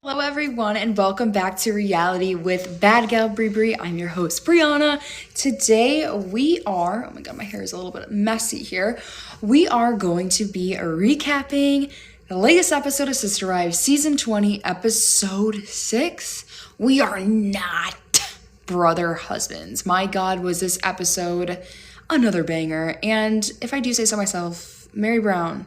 Hello everyone and welcome back to Reality with Bad Gal Bry Bry. I'm your host Brianna. Today we are, oh my god, my hair is a little bit messy here. We are going to be recapping the latest episode of Sisterwives, season 20, episode 6. We are not brother husbands. My god, was this episode another banger. And if I do say so myself, Mary Brown.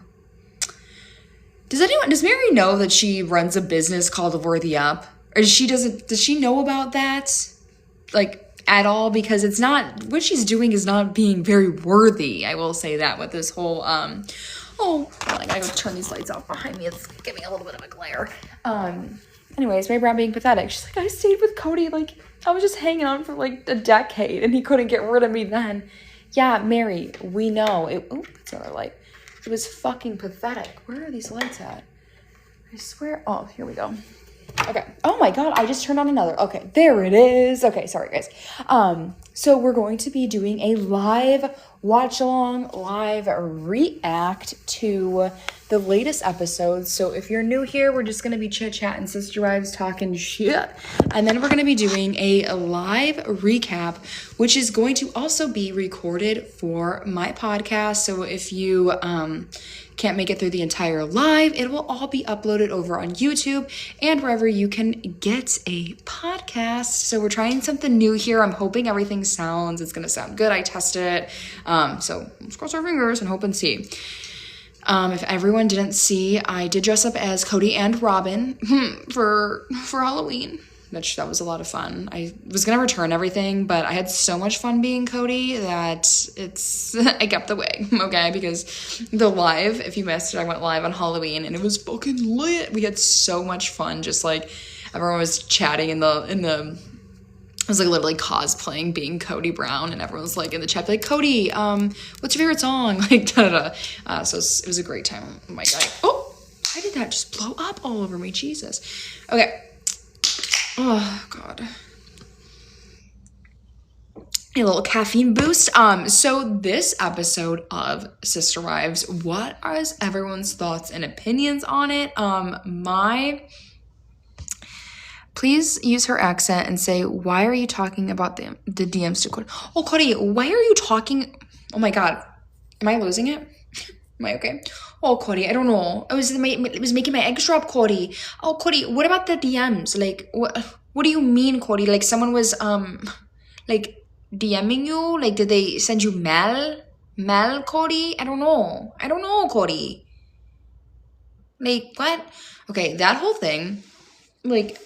Does Mary know that she runs a business called Worthy Up? Or does she know about that? Like, at all? Because it's not, what she's doing is not being very worthy. I will say that with this whole, I gotta go turn these lights off behind me. It's giving a little bit of a glare. Anyways, Mary Brown being pathetic. She's like, I stayed with Cody, like, I was just hanging out for like a decade and he couldn't get rid of me then. Yeah, Mary, we know. That's another light. It was fucking pathetic. Where are these lights at? I swear. Oh, here we go. Okay. Oh my god, I just turned on another. Okay, there it is. Okay, sorry guys. So we're going to be doing a live watch along, live react to the latest episode. So if you're new here, we're just going to be chit-chatting Sisterwives, talking shit. And then we're going to be doing a live recap, which is going to also be recorded for my podcast. So if you can't make it through the entire live, it will all be uploaded over on YouTube and wherever you can get a podcast. So we're trying something new here. I'm hoping everything it's going to sound good. I tested it. So let's cross our fingers and hope and see. If everyone didn't see, I did dress up as Cody and Robin for Halloween. That was a lot of fun. I was going to return everything, but I had so much fun being Cody that I kept the wig, okay? Because the live, if you missed it, I went live on Halloween and it was fucking lit. We had so much fun. Just like everyone was chatting in the I was like literally cosplaying being Cody Brown and everyone was like in the chat like, Cody, what's your favorite song? Like, da-da-da. So it was a great time. Oh my god. Oh, why did that just blow up all over me? Jesus. Okay. Oh god. A little caffeine boost. So this episode of Sisterwives, what are everyone's thoughts and opinions on it? Please use her accent and say, why are you talking about the DMs to Cody? Oh, Cody, why are you talking? Oh my god. Am I losing it? Am I okay? Oh, Cody, I don't know. It was making my eggs drop, Cody. Oh, Cody, what about the DMs? Like, what do you mean, Cody? Like, someone was, like, DMing you? Like, did they send you mail? Mail, Cody? I don't know. Cody. Like, what? Okay, that whole thing, like,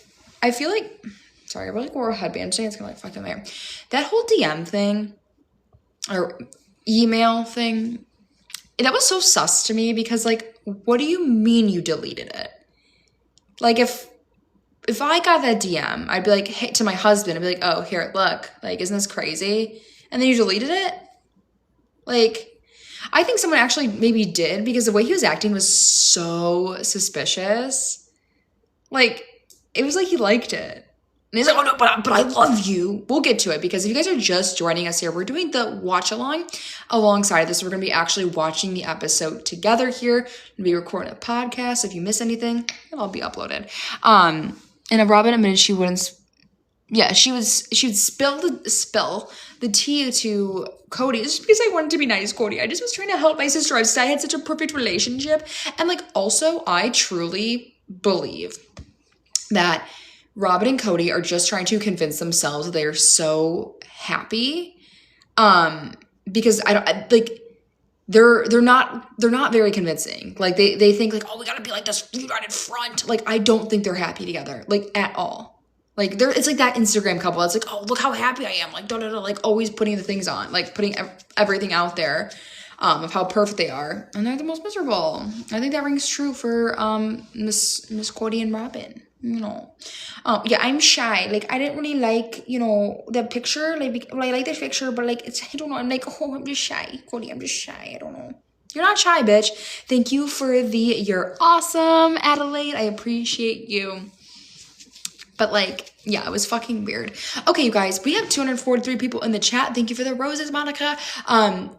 I feel like, sorry, I really wore a headband today. It's kind of like fucked up my hair. That whole DM thing, or email thing, that was so sus to me because, like, what do you mean you deleted it? Like, if I got that DM, I'd be like, hey, to my husband, I'd be like, oh, here, look, like, isn't this crazy? And then you deleted it? Like, I think someone actually maybe did because the way he was acting was so suspicious. Like, it was like he liked it. And he's like, oh no, but I love you. We'll get to it because if you guys are just joining us here, we're doing the watch along alongside this. We're going to be actually watching the episode together here. We're going to be recording a podcast. If you miss anything, it'll all be uploaded. And Robin admitted she wouldn't, she would spill the tea to Cody. It's just because I wanted to be nice, Cody. I just was trying to help my sister. I had such a perfect relationship. And like, also, I truly believe that Robin and Cody are just trying to convince themselves that they are so happy. Because they're not very convincing. Like they think like, oh, we gotta be like this united front. Like, I don't think they're happy together, like at all. Like it's like that Instagram couple. It's like, oh, look how happy I am. Like, like always putting the things on, like putting everything out there, of how perfect they are. And they're the most miserable. I think that rings true for, Miss Cody and Robin. You know, yeah, I'm shy. Like, I didn't really like, the picture. Like, well, I like the picture, but like, I don't know. I'm like, oh, I'm just shy, Cody. I'm just shy. I don't know. You're not shy, bitch. Thank you for you're awesome, Adelaide. I appreciate you. But like, yeah, it was fucking weird. Okay, you guys, we have 243 people in the chat. Thank you for the roses, Monica.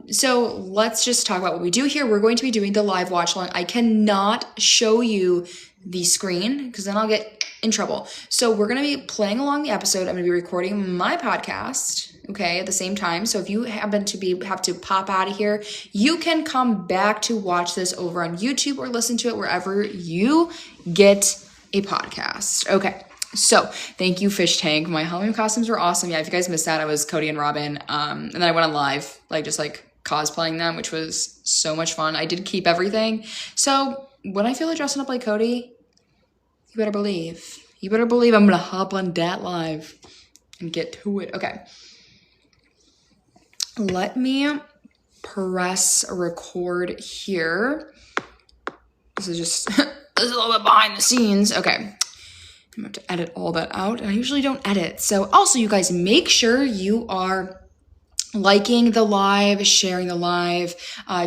So let's just talk about what we do here. We're going to be doing the live watch along. I cannot show you the screen because then I'll get in trouble. So we're going to be playing along the episode. I'm going to be recording my podcast, okay, at the same time. So if you happen to have to pop out of here, you can come back to watch this over on YouTube or listen to it wherever you get a podcast. Okay. So thank you, Fish Tank. My Halloween costumes were awesome. Yeah, if you guys missed that, I was Cody and Robin. And then I went on live, just cosplaying them, which was so much fun. I did keep everything. So when I feel like dressing up like Cody, you better believe I'm gonna hop on that live and get to it. Okay. Let me press record here. This is just this is a little bit behind the scenes. Okay. I'm gonna have to edit all that out. And I usually don't edit. So also, you guys, make sure you are liking the live, sharing the live,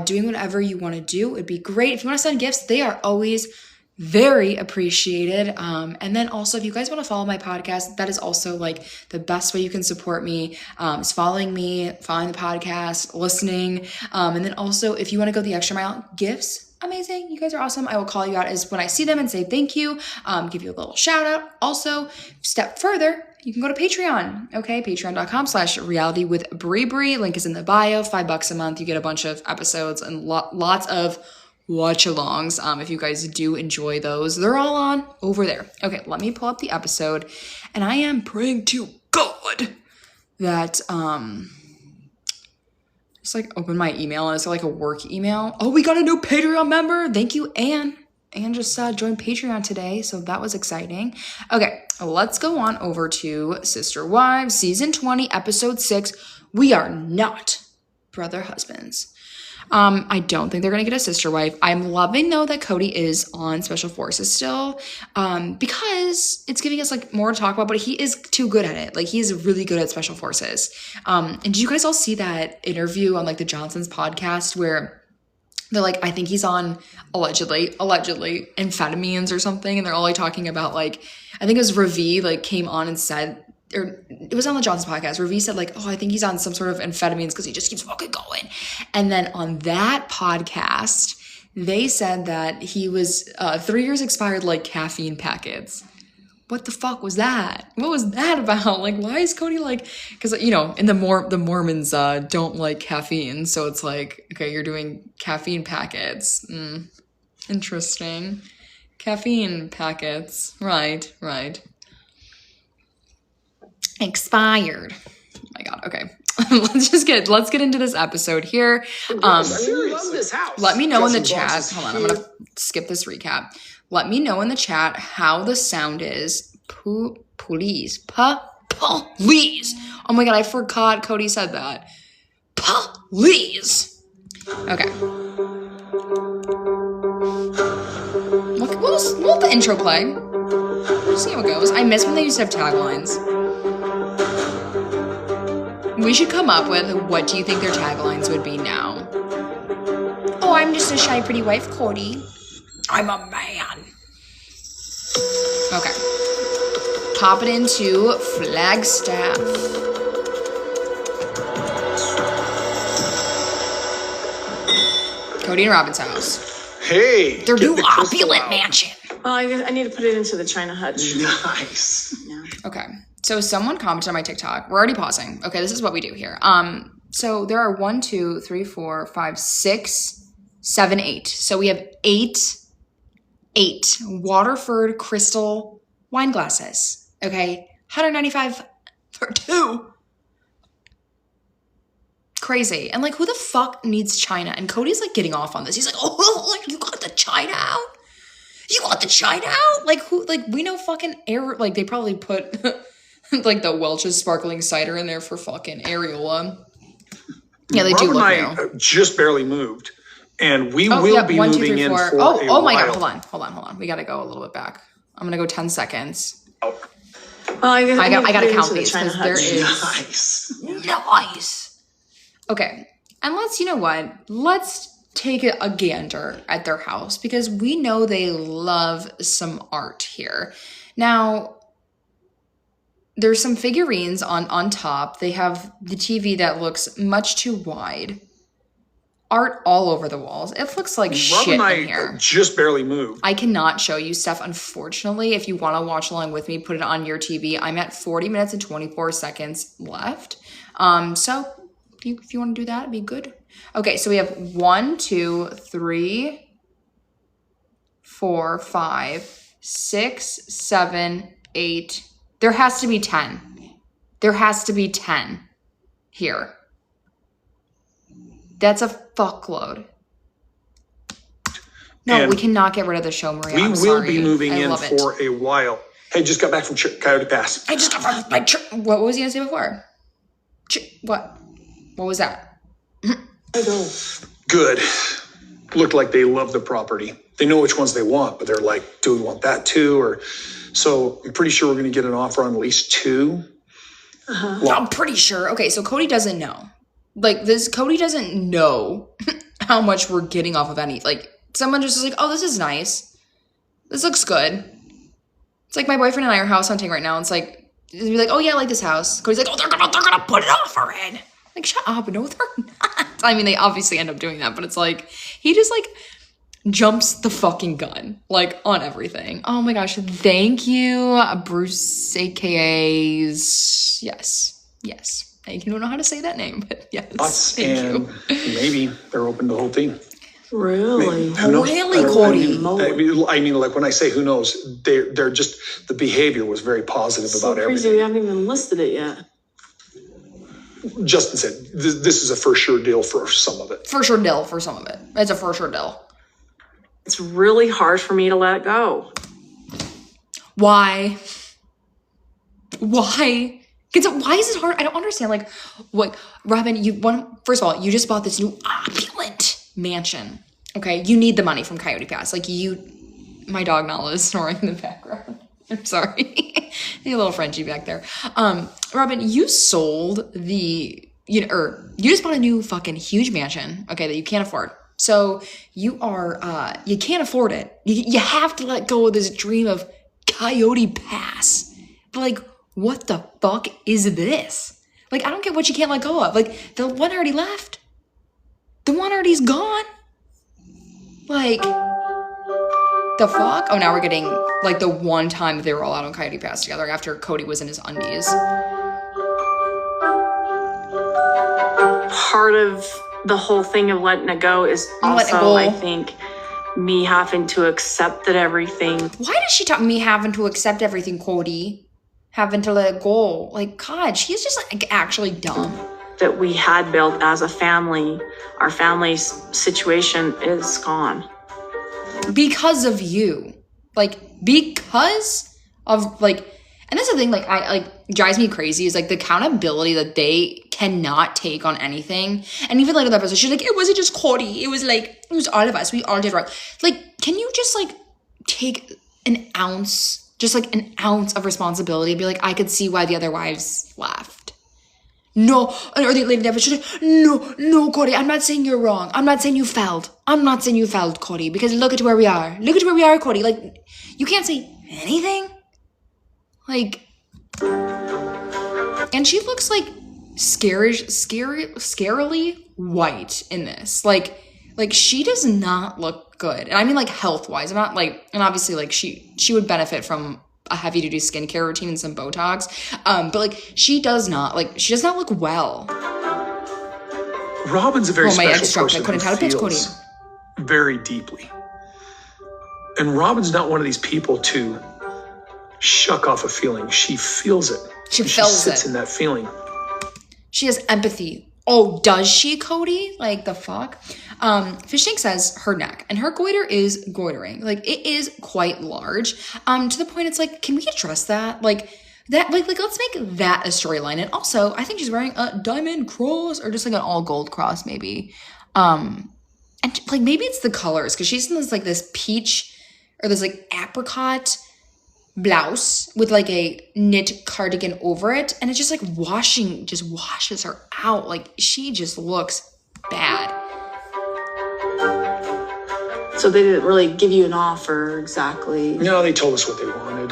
doing whatever you want to do. It'd be great. If you want to send gifts, they are always very appreciated. And then also, if you guys want to follow my podcast, that is also the best way you can support me, is following the podcast, listening. And then also, if you want to go the extra mile, gifts. Amazing. You guys are awesome. I will call you out as when I see them and say thank you, give you a little shout out. Also, step further, you can go to Patreon. Okay. Patreon.com/realitywithbrybry. Link is in the bio. $5 a month. You get a bunch of episodes and lots of watch alongs. If you guys do enjoy those, they're all on over there. Okay. Let me pull up the episode, and I am praying to God that, just open my email and it's a work email. Oh, we got a new Patreon member. Thank you, Anne. Anne just joined Patreon today, so that was exciting. Okay, let's go on over to Sisterwives, season 20, episode 6. We are not brother husbands. I don't think they're going to get a sister wife. I'm loving, though, that Cody is on Special Forces still, because it's giving us more to talk about, but he is too good at it. He is really good at Special Forces. And did you guys all see that interview on the Johnsons podcast where they're I think he's on allegedly amphetamines or something, and they're all talking about I think it was Ravi came on and said, or it was on the Johnsons podcast, Ravi said oh, I think he's on some sort of amphetamines because he just keeps fucking going. And then on that podcast, they said that he was 3 years expired caffeine packets. What the fuck was that? What was that about? Why is Cody because in the Mormons don't like caffeine, so it's okay, you're doing caffeine packets. Interesting. Caffeine packets. Right. Expired. Oh my God. Okay. let's get into this episode here. I really love this house. Let me know in the chat. Hold on, I'm gonna skip this recap. Let me know in the chat how the sound is. Please. Please. Oh my God, I forgot Cody said that. Please. Okay. We'll let the intro play. We'll see how it goes. I miss when they used to have taglines. We should come up with what do you think their taglines would be now? Oh, I'm just a shy, pretty wife, Cody. I'm a man. Okay. Pop it into Flagstaff. Cody and Robin's house. Hey. Their new opulent mansion. Well, I need to put it into the China hutch. Nice. Yeah. Okay. So someone commented on my TikTok. We're already pausing. Okay, this is what we do here. So there are 1, 2, 3, 4, 5, 6, 7, 8. So we have eight Waterford crystal wine glasses. Okay, $195 for 2. Crazy. And who the fuck needs China? And Cody's getting off on this. He's oh, you got the China out? You want the China out? Who? We know fucking air. They probably put the Welch's sparkling cider in there for fucking areola. Yeah, they do look now. Just barely moved, and we will be 1, 2, moving 3, in 4. for Oh my while. God! Hold on. We gotta go a little bit back. I'm gonna go 10 seconds. Well, I gotta count these because there is Nice. Okay, and let's take a gander at their house because we know they love some art here. Now, there's some figurines on top. They have the TV that looks much too wide. art all over the walls. It looks like Rob shit and I in here. just barely moved. I cannot show you stuff, unfortunately. If you want to watch along with me, put it on your TV. I'm at 40 minutes and 24 seconds left. So if you want to do that, it'd be good. Okay, so we have 1, 2, 3, 4, 5, 6, 7, 8. There has to be 10. There has to be 10 here. That's a fuckload. No, And we cannot get rid of the show, Maria. We I'm will sorry. be moving I in love it. for a while. Hey, just got back from Coyote Pass. I just got from my what was he gonna say before? What? What was that? Good. Looked like they love the property. They know which ones they want, but they're like, do we want that too? Or so I'm pretty sure we're going to get an offer on at least 2. Well, I'm pretty sure. Okay, so Cody doesn't know. Like this, Cody doesn't know how much we're getting off of any. Like someone just is like, oh, this is nice. This looks good. It's like my boyfriend and I are house hunting right now. It's like, it'd be like, oh yeah, I like this house. Cody's like, oh, they're gonna put an offer in. Like, shut up. No, they're not. I mean, they obviously end up doing that, but it's like, he just like jumps the fucking gun, like on everything. Oh my gosh. Thank you, Bruce, AKA's. Yes. I don't know how to say that name, but yes. Thank you. Maybe they're open to the whole thing. Really? Who knows? Really, Cody? I mean, like when I say who knows, they're just, the behavior was very positive So about crazy. everything. We haven't even listed it yet. Justin said, this is a for sure deal for some of it. For sure deal for some of it. It's a for sure deal. It's really hard for me to let go. Why? Why is it hard? I don't understand. Like, what, Robin, first of all, you just bought this new opulent mansion. Okay, you need the money from Coyote Pass. Like my dog Nala is snoring in the background. I'm sorry. A little Frenchie back there. Robin, you sold you just bought a new fucking huge mansion, okay, that you can't afford. So you can't afford it. You have to let go of this dream of Coyote Pass. But like, what the fuck is this? Like, I don't get what you can't let go of. Like, the one already left. The one already's gone. Like, the fuck? Oh, now we're getting, like, the one time that they were all out on Coyote Pass together after Cody was in his undies. Part of the whole thing of letting it go is also, I think, me having to accept that everything. Why does she talk me having to accept everything, Cody? Having to let it go. Like, God, she's just, like, actually dumb. That we had built as a family, our family's situation is gone. Because of you. Like, because of, like, and that's the thing, drives me crazy is, like, the accountability that they cannot take on anything. And even, like, in that person, she's like, it wasn't just Cody. It was, like, it was all of us. We all did wrong. Like, can you just, like, take an ounce of responsibility and be like, I could see why the other wives left. No, or the lady never should have. No, Cody, I'm not saying you're wrong. I'm not saying you failed. Cody, because look at where we are. Look at where we are, Cody. Like, you can't say anything. Like, and she looks like scarily white in this. Like she does not look good. And I mean, like, health-wise. I'm not, like, and obviously, like, she would benefit from a heavy-duty skincare routine and some Botox. But, like, she does not look well. Robin's a very special person who feels very deeply. And Robin's not one of these people to shuck off a feeling. She feels it. She sits in that feeling. She has empathy. Oh, does she, Cody? Like, the fuck? Fish Tank says her neck, and her goiter is goitering. Like, it is quite large. To the point it's like, can we address that? Like, that, like let's make that a storyline. And also, I think she's wearing a diamond cross, or just like an all gold cross, maybe. And like, maybe it's the colors, because she's in this, like, this peach, or this, like, apricot blouse with, like, a knit cardigan over it, and it's just, like, washes her out. Like, she just looks bad. So they didn't really give you an offer exactly. No, they told us what they wanted.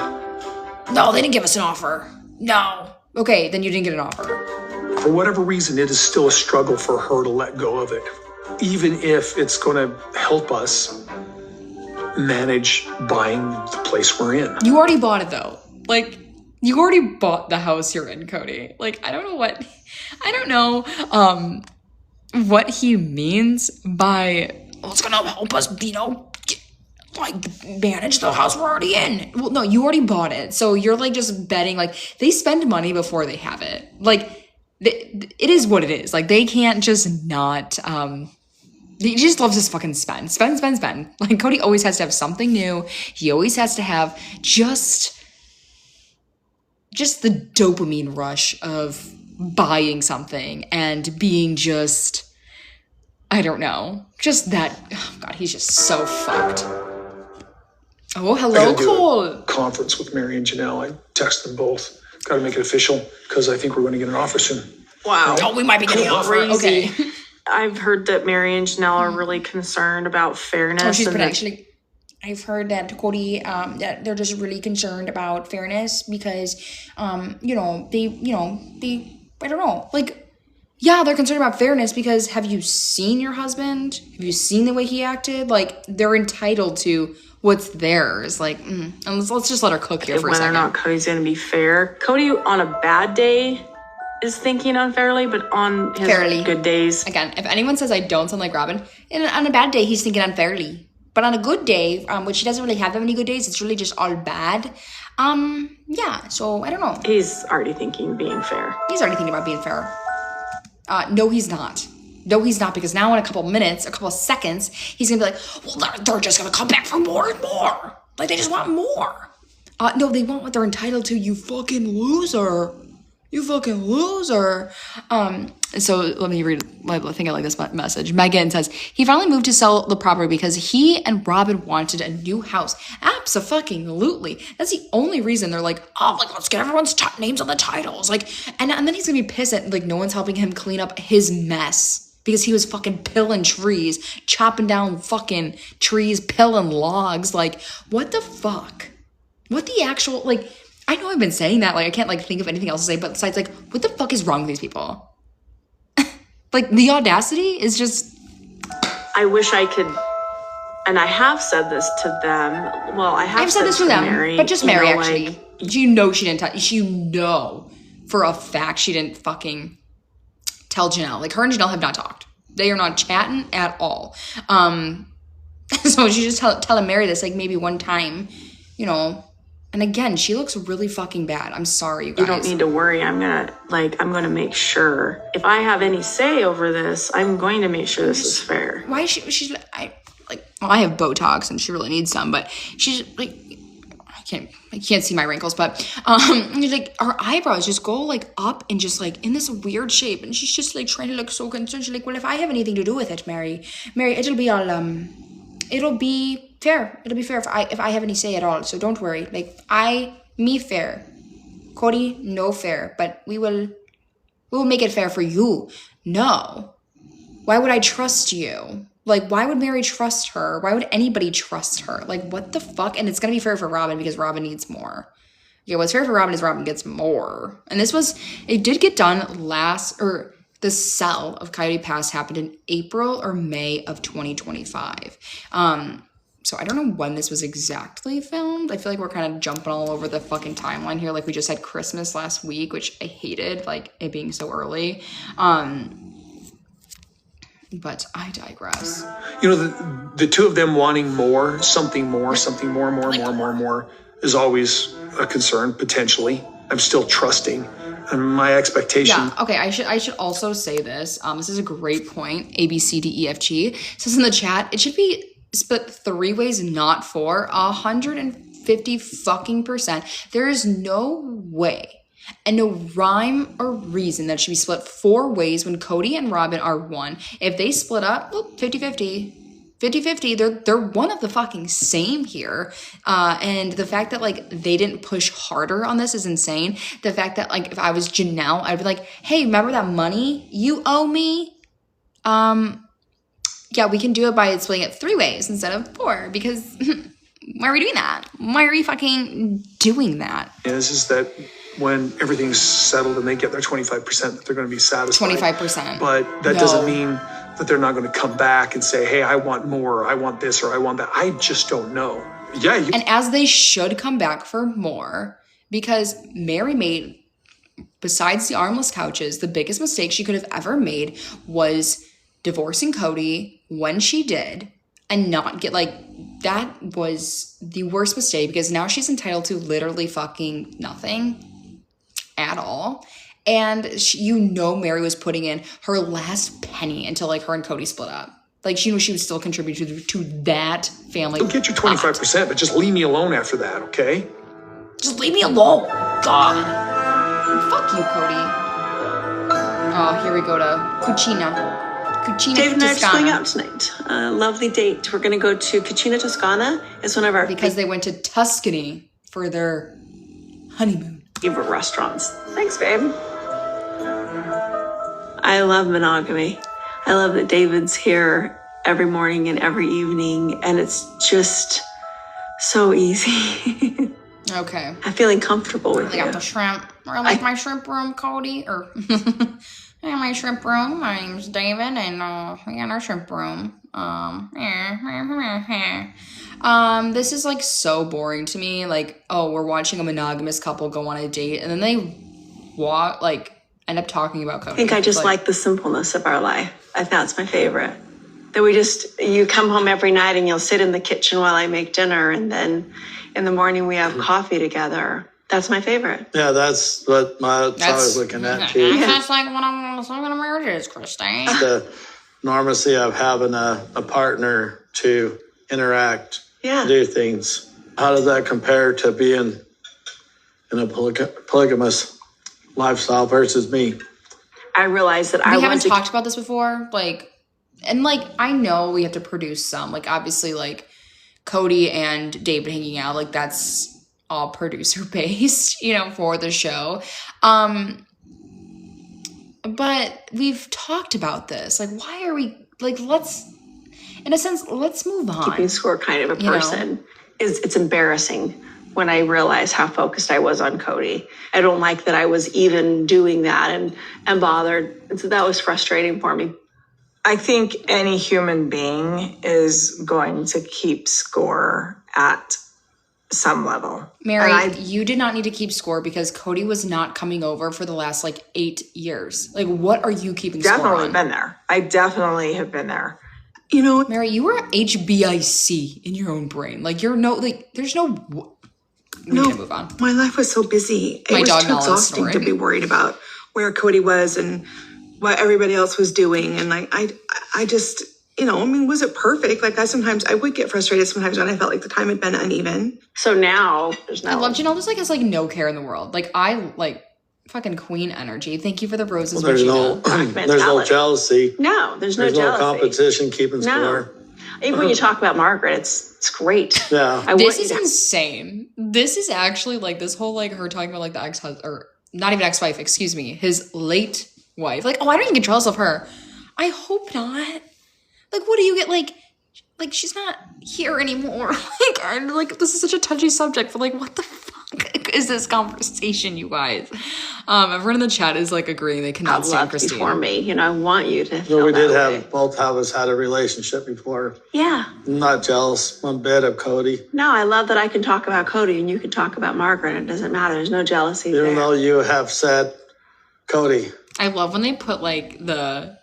No, they didn't give us an offer. No. Okay, then you didn't get an offer. For whatever reason, it is still a struggle for her to let go of it. even if it's going to help us manage buying the place we're in. You already bought it though. Like, you already bought the house you're in, Cody. Like, I don't know what he means by, well, it's gonna help us, manage the house we're already in. Well, no, you already bought it. So you're like just betting, like, they spend money before they have it. Like, it is what it is. Like, they can't just not, he just loves to fucking spend. Like, Cody always has to have something new. He always has to have just the dopamine rush of buying something and being just, I don't know, just that. Oh God, he's just so fucked. Oh, hello, Cole. A conference with Mary and Janelle. I texted them both. Got to make it official because I think we're going to get an offer soon. Wow. Oh, we might be getting an offer. Okay. I've heard that Mary and Janelle are really concerned about fairness. Oh, she's actually. I've heard that Cody, that they're just really concerned about fairness because, I don't know, like, yeah, they're concerned about fairness because have you seen your husband? Have you seen the way he acted? Like, they're entitled to what's theirs. Like, and let's just let her cook here for a second. Whether or not Cody's going to be fair. Cody, on a bad day, is thinking unfairly, but on his good days. Again, if anyone says I don't sound like Robin, on a bad day, he's thinking unfairly. But on a good day, which he doesn't really have that many good days, it's really just all bad. Yeah, so I don't know. He's already thinking being fair. He's already thinking about being fair. No, he's not. No, he's not, because now in a couple seconds, he's going to be like, well, they're just going to come back for more and more. Like, they just want more. No, they want what they're entitled to, you fucking loser. You fucking loser. So let me read, I think I like this message. Megan says, he finally moved to sell the property because he and Robin wanted a new house. Abso-fucking-lutely. That's the only reason they're like, oh, like, let's get everyone's names on the titles. Like, and then he's gonna be pissed at, like, no one's helping him clean up his mess because he was fucking pilling trees, chopping down fucking trees, pilling logs. Like, what the fuck? What the actual, like, I know I've been saying that, like, I can't, like, think of anything else to say, but besides, like, what the fuck is wrong with these people? Like, the audacity is just... I wish I could, and I have said this to them. Well, I've said this to them, Mary, but just Mary, actually. Like, she didn't you know for a fact she didn't fucking tell Janelle. Like, her and Janelle have not talked. They are not chatting at all. So she just telling Mary this, like, maybe one time, And again, she looks really fucking bad. I'm sorry, you guys. You don't need to worry. I'm gonna make sure. If I have any say over this, I'm going to make sure this is fair. Why is she's I have Botox and she really needs some, but she's like, I can't see my wrinkles, but like, her eyebrows just go like up and just like in this weird shape, and she's just like trying to look so concerned. She's like, well, if I have anything to do with it, Mary, it'll be all it'll be fair. It'll be fair if I have any say at all. So don't worry. Like, me fair. Cody, no fair. But we will make it fair for you. No. Why would I trust you? Like, why would Mary trust her? Why would anybody trust her? Like, what the fuck? And it's going to be fair for Robin because Robin needs more. Yeah, what's fair for Robin is Robin gets more. And it did get done the sell of Coyote Pass happened in April or May of 2025. So I don't know when this was exactly filmed. I feel like we're kind of jumping all over the fucking timeline here. Like, we just had Christmas last week, which I hated, like, it being so early. But I digress. The two of them wanting more, something more, is always a concern, potentially. I'm still trusting. And my expectation. Yeah, okay, I should also say this. This is a great point. A, B, C, D, E, F, G. It says in the chat, it should be split 3 ways, not 4. 150 fucking %. There is no way and no rhyme or reason that it should be split 4 ways when Cody and Robin are one. If they split up, 50-50. 50-50, they're one of the fucking same here. And the fact that, like, they didn't push harder on this is insane. The fact that, like, if I was Janelle, I'd be like, hey, remember that money you owe me? Yeah, we can do it by splitting it 3 ways instead of 4, because why are we doing that? Why are we fucking doing that? Is that when everything's settled and they get their 25%, that they're going to be satisfied. 25%. But that doesn't mean that they're not going to come back and say, hey, I want more, or I want this, or I want that. I just don't know. Yeah. And as they should come back for more, because Mary made, besides the armless couches, the biggest mistake she could have ever made was divorcing Cody when she did and not get, like, that was the worst mistake, because now she's entitled to literally fucking nothing at all. And Mary was putting in her last penny until, like, her and Cody split up. Like, she knew she would still contribute to that family. You'll get your 25%, but just leave me alone after that, okay? Just leave me alone. God. Fuck you, Cody. Oh, here we go to Cucina. Dave and I are just going out tonight. A lovely date. We're going to go to Cucina Toscana. It's one of our because they went to Tuscany for their honeymoon. Favorite restaurants. Thanks, babe. I love monogamy. I love that David's here every morning and every evening, and it's just so easy. Okay. I'm feeling comfortable with you. I got the shrimp. Or like my shrimp room, Cody. Or yeah, my shrimp room. My name's David, and we got our shrimp room. This is like so boring to me. Like, oh, we're watching a monogamous couple go on a date, and then they end up talking about Cody. I think I just like the simpleness of our life. That's my favorite. That you come home every night and you'll sit in the kitchen while I make dinner, and then in the morning we have coffee together. That's my favorite. Yeah, that's what I was looking at too. That's like what I'm looking at marriages, Christine. The normalcy of having a partner to interact, do things. How does that compare to being in a polygamous lifestyle versus me? I realized that we haven't talked about this before, I know we have to produce some, obviously, Cody and David hanging out, that's all producer based, for the show. But we've talked about this. Why are we, let's move on. Keeping score kind of a person. It's embarrassing when I realized how focused I was on Cody. I don't like that I was even doing that and bothered. And so that was frustrating for me. I think any human being is going to keep score at some level. Mary, you did not need to keep score because Cody was not coming over for the last 8 years. What are you keeping score on? Definitely been there. I definitely have been there. Mary, you were HBIC in your own brain. There's no... We can move on. My life was so busy. It was too exhausting to be worried about where Cody was and what everybody else was doing. And I just, was it perfect? I would get frustrated sometimes when I felt like the time had been uneven. So now there's no... I love Janelle just has no care in the world. I fucking queen energy. Thank you for the roses. Well, there's no jealousy. No, there's no jealousy. There's no competition keeping score. Even when you talk about Margaret, it's great. Yeah. This is insane. This is actually this whole her talking about the ex-husband, or not even ex-wife, excuse me, his late wife. I don't even get jealous of her. I hope not. What do you get she's not here anymore. This is such a touchy subject, but what the fuck is this conversation, you guys? Everyone in the chat is agreeing they cannot stand Christine. For me, I want you to feel we did that have, both of us had a relationship before. Yeah. I'm not jealous one bit of Cody. No, I love that I can talk about Cody and you can talk about Margaret. It doesn't matter. There's no jealousy Even though you have said Cody. I love when they put the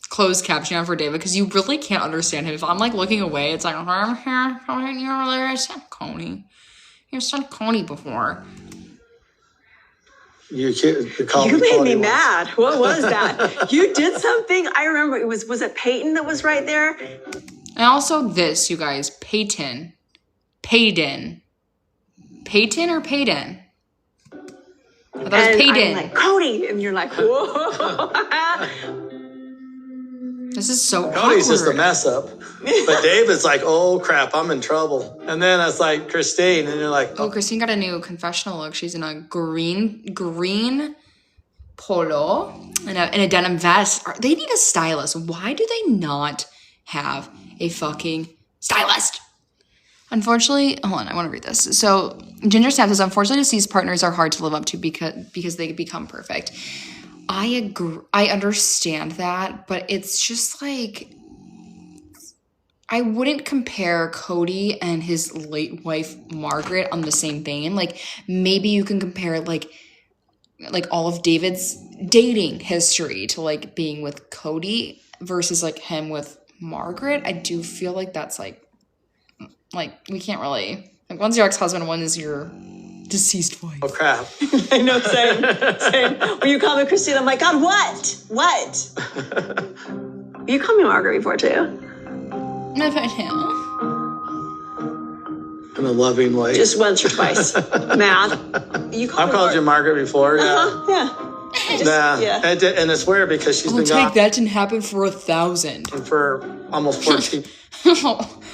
closed caption on for David, because you really can't understand him. If I'm looking away, it's I'm here. I said Cody. You said Cody before. You made me mad. What was that? You did something. I remember it was it Peyton that was right there? And also this, you guys, Peyton or Peyton? I thought it was Peyton. I'm Cody, and you're whoa. This is so Cody's awkward. just a mess up. But David's oh crap, I'm in trouble. And then it's Christine, and you're oh, Christine got a new confessional look. She's in a green polo and a denim vest. They need a stylist. Why do they not have a fucking stylist? Unfortunately, hold on, I want to read this. So Ginger Snap says, unfortunately, deceased partners are hard to live up to because they become perfect. I agree. I understand that, but it's just like, I wouldn't compare Cody and his late wife, Margaret, on the same vein. Like, maybe you can compare, like all of David's dating history to, like, being with Cody versus, like, him with Margaret. I do feel like that's, like, we can't really... Like, one's your ex-husband, one is your deceased wife. Oh, crap. I know, same. When you call me Christine, I'm like, God, what? You call me Margaret before, too. No, I know. In a loving way. Just once or twice. Math. I've called you Margaret before, yeah. Yeah. And it's weird because she's been gone. That didn't happen for 1,000. For almost 14.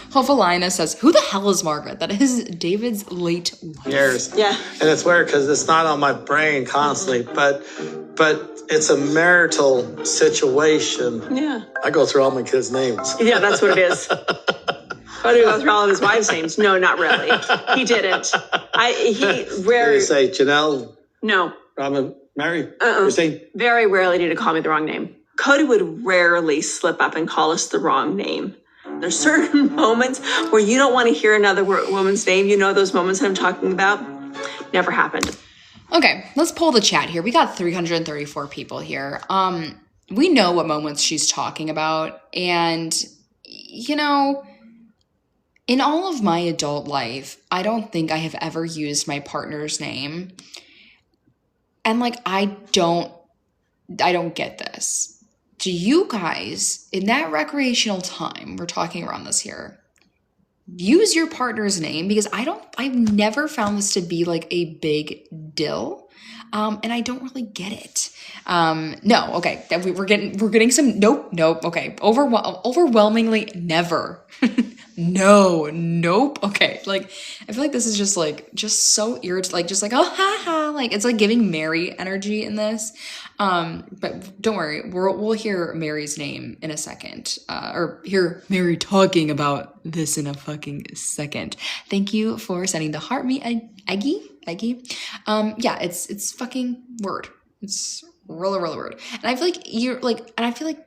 Hopalina says, who the hell is Margaret? That is David's late wife. Years. Yeah. And it's weird because it's not on my brain constantly, but it's a marital situation. Yeah. I go through all my kids' names. Yeah, that's what it is. Why do we go through all of his wives' names? No, not really. He didn't. He rarely... Did he say Janelle? No. Robin? Mary? Christine? Very rarely did he call me the wrong name. Cody would rarely slip up and call us the wrong name. There's certain moments where you don't want to hear another woman's name. You know those moments that I'm talking about? Never happened. Okay, let's pull the chat here. We got 334 people here. We know what moments she's talking about. And, you know, in all of my adult life, I don't think I have ever used my partner's name. And, like, I don't get this. Do you guys, in that recreational time, we're talking around this here, use your partner's name? Because I've never found this to be, like, a big deal. And I don't really get it. No, okay. We're getting some, nope, okay. Overwhelmingly never. Nope. Okay. Like, I feel like this is just so irritating. Like, just like, oh, ha ha. Like, it's like giving Mary energy in this. But don't worry. We'll hear Mary's name in a second. Or hear Mary talking about this in a fucking second. Thank you for sending the heart me, Eggy. Yeah, it's fucking word. It's really, really word. And I feel like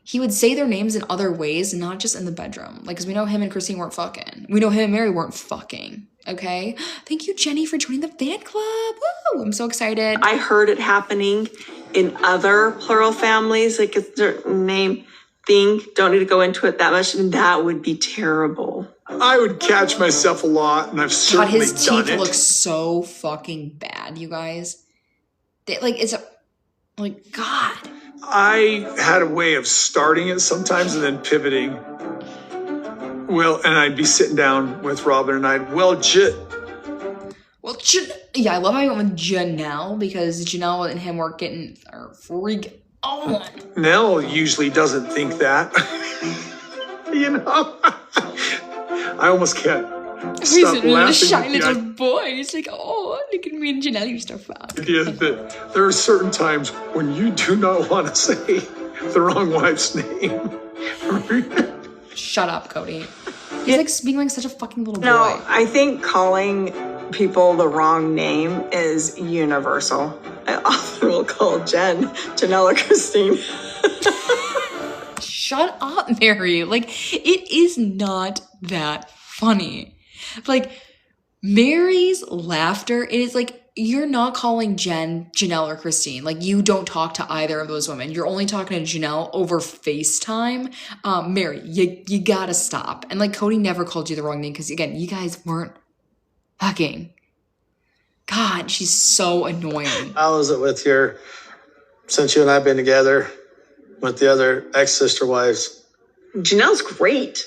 he would say their names in other ways, not just in the bedroom. Like, because we know him and Christine weren't fucking. We know him and Mary weren't fucking. Okay? Thank you, Jenny, for joining the fan club. Woo! I'm so excited. I heard it happening in other plural families. Like, it's their name thing. Don't need to go into it that much. And that would be terrible. I would catch myself a lot, and I've certainly done it. His teeth look so fucking bad, you guys. God. I had a way of starting it sometimes and then pivoting. Well, and I'd be sitting down with Robin and yeah, I love how you went with Janelle, because Janelle and him were getting freak on. Nell usually doesn't think that. You know? I almost can't stop laughing. Shy little boy. He's like, oh, look at me and Janelle used to fuck. Idea that there are certain times when you do not want to say the wrong wife's name. Shut up, Cody. He's like being like such a fucking little boy. No, I think calling people the wrong name is universal. I often will call Janelle or Christine. Shut up, Mary. Like, it is not that funny. Like, Mary's laughter, it is like, you're not calling Janelle or Christine. Like, you don't talk to either of those women. You're only talking to Janelle over FaceTime. Mary, you gotta stop. And, like, Cody never called you the wrong name because, again, you guys weren't fucking. God, she's so annoying. How is it since you and I have been together, with the other ex-sister-wives? Janelle's great.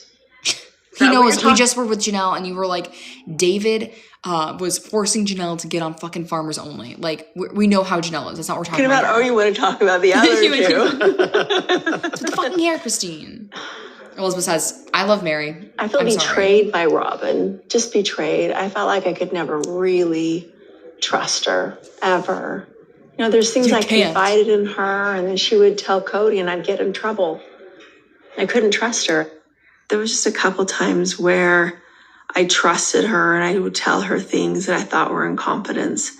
He knows. We just were with Janelle, and you were like, David was forcing Janelle to get on fucking Farmers Only. Like, we know how Janelle is. That's not what we're talking about. Oh, you want to talk about the other two? With the fucking hair, Christine. Elizabeth says, I love Mary. I feel betrayed by Robin. Just betrayed. I felt like I could never really trust her, ever. You know, there's things I confided in her, and then she would tell Cody, and I'd get in trouble. I couldn't trust her. There was just a couple times where I trusted her, and I would tell her things that I thought were in confidence.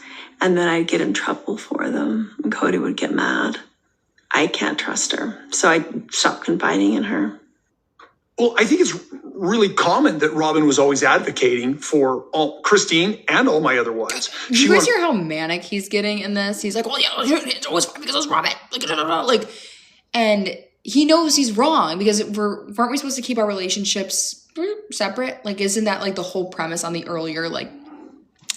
and then I'd get in trouble for them, and Cody would get mad. I can't trust her, so I stopped confiding in her. Well, I think it's really common that Robin was always advocating for Christine and all my other wives. Do you guys hear how manic he's getting in this? He's like, well, yeah, it's always fine because it's Robin. Like, and he knows he's wrong because weren't we supposed to keep our relationships separate? Like, isn't that like the whole premise on the earlier like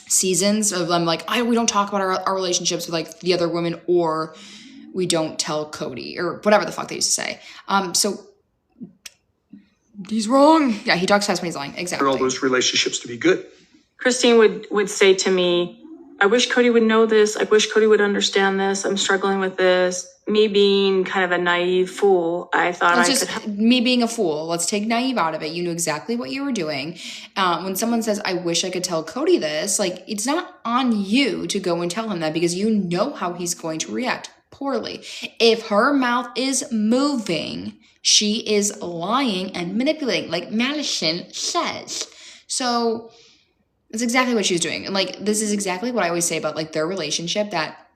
seasons of them like, we don't talk about our relationships with like the other women, or we don't tell Cody or whatever the fuck they used to say. So he's wrong. Yeah, he talks fast when he's lying. Exactly. For all those relationships to be good. Christine would say to me, I wish Cody would know this. I wish Cody would understand this. I'm struggling with this. Me being kind of a naive fool, I thought me being a fool. Let's take naive out of it. You knew exactly what you were doing. When someone says, I wish I could tell Cody this, like, it's not on you to go and tell him that because you know how he's going to react poorly. If her mouth is moving, she is lying and manipulating, like Madison says. So that's exactly what she's doing. And like, this is exactly what I always say about like their relationship, that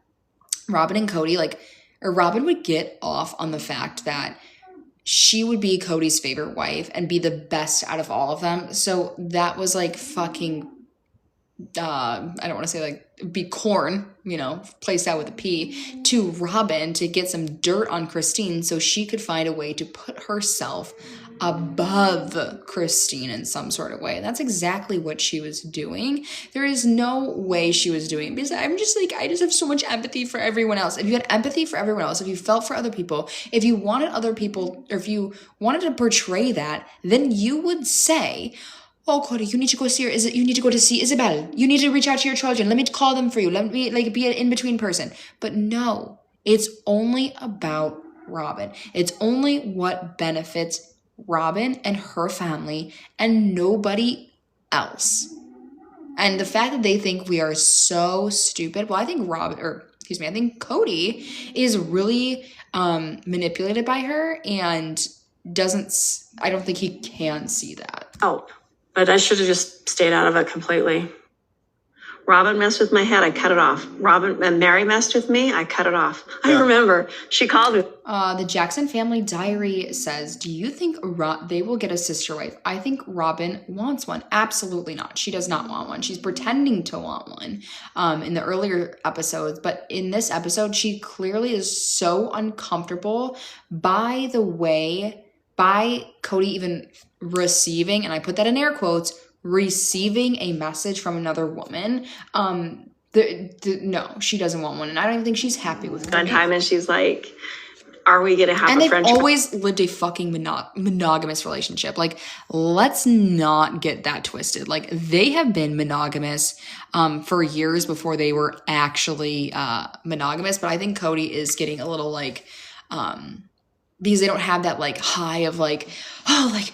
Robin and Cody, like, or Robin would get off on the fact that she would be Cody's favorite wife and be the best out of all of them. So that was like fucking, I don't want to say like be corn, you know, placed out with a P, to Robin to get some dirt on Christine so she could find a way to put herself above Christine in some sort of way. And that's exactly what she was doing. There is no way she was doing it because I'm just like, I just have so much empathy for everyone else. If you had empathy for everyone else, if you felt for other people, if you wanted other people, or if you wanted to portray that, then you would say, oh, Cody, you need to go see her. You need to go to see Isabel. You need to reach out to your children. Let me call them for you. Let me like be an in-between person. But no, it's only about Robin. It's only what benefits Robin and her family and nobody else. And the fact that they think we are so stupid, well, I think I think Cody is really manipulated by her and I don't think he can see that. Oh, but I should have just stayed out of it completely. Robin messed with my head, I cut it off. Robin and Mary messed with me, I cut it off. Yeah. I remember, she called me. The Jackson Family Diary says, do you think they will get a sister wife? I think Robin wants one. Absolutely not. She does not want one. She's pretending to want one in the earlier episodes. But in this episode, she clearly is so uncomfortable by Cody even receiving, and I put that in air quotes, receiving a message from another woman. No, she doesn't want one. And I don't even think she's happy with it. One time and she's like, are we going to have a friendship? And they've always lived a fucking monogamous relationship. Like, let's not get that twisted. Like, they have been monogamous for years before they were actually monogamous. But I think Cody is getting a little like, because they don't have that like high of like, oh, like,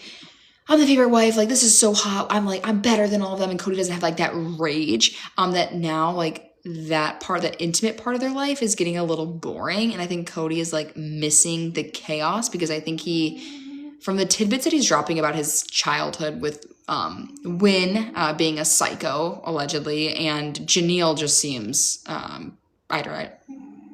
I'm the favorite wife, like, this is so hot, I'm better than all of them, and Cody doesn't have, like, that rage, that now, like, that intimate part of their life is getting a little boring, and I think Cody is, like, missing the chaos, because I think from the tidbits that he's dropping about his childhood with Wynn being a psycho, allegedly, and Janelle just seems,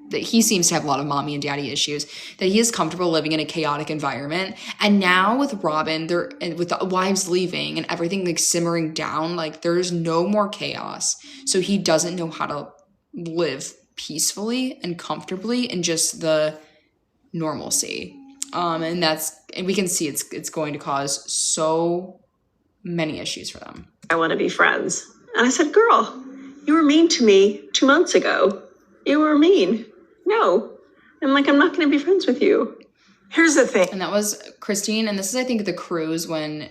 that he seems to have a lot of mommy and daddy issues, that he is comfortable living in a chaotic environment. And now with Robin, with the wives leaving and everything like simmering down, like there's no more chaos. So he doesn't know how to live peacefully and comfortably in just the normalcy. And we can see it's going to cause so many issues for them. I want to be friends. And I said, girl, you were mean to me 2 months ago. You were mean. No. I'm like, I'm not going to be friends with you. Here's the thing. And that was Christine. And this is, I think, the cruise when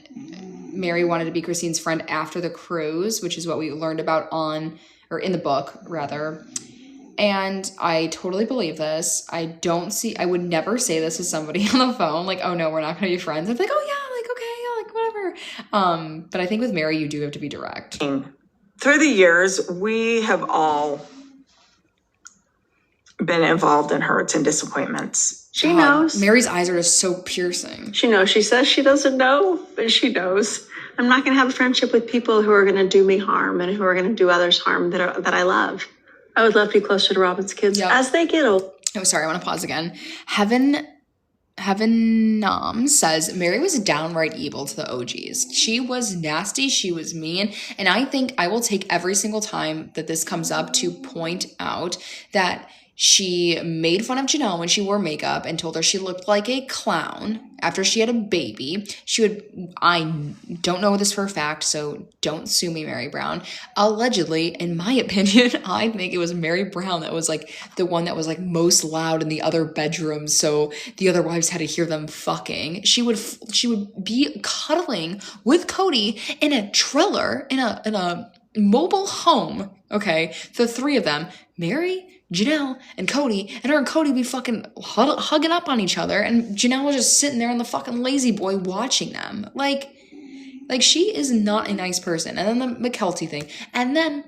Mary wanted to be Christine's friend after the cruise, which is what we learned about in the book, rather. And I totally believe this. I would never say this to somebody on the phone, like, oh no, we're not going to be friends. I'm like, oh yeah, like, okay, yeah, like, whatever. But I think with Mary, you do have to be direct. Through the years, we have all been involved in hurts and disappointments. She knows. Mary's eyes are just so piercing. She knows. She says she doesn't know, but she knows. I'm not going to have a friendship with people who are going to do me harm and who are going to do others harm that I love. I would love to be closer to Robin's kids as they get old. Oh, sorry, I want to pause again. Heaven says Mary was downright evil to the OGs. She was nasty. She was mean. And I think I will take every single time that this comes up to point out that she made fun of Janelle when she wore makeup and told her she looked like a clown after she had a baby. I don't know this for a fact, so don't sue me, Mary Brown. Allegedly, in my opinion, I think it was Mary Brown that was like the one that was like most loud in the other bedroom, so the other wives had to hear them fucking. She would be cuddling with Cody in a trailer, in a mobile home, okay? The three of them, Mary, Janelle, and Cody, and her and Cody would be fucking hugging up on each other, and Janelle was just sitting there in the fucking lazy boy watching them. Like she is not a nice person. And then the McKelty thing. And then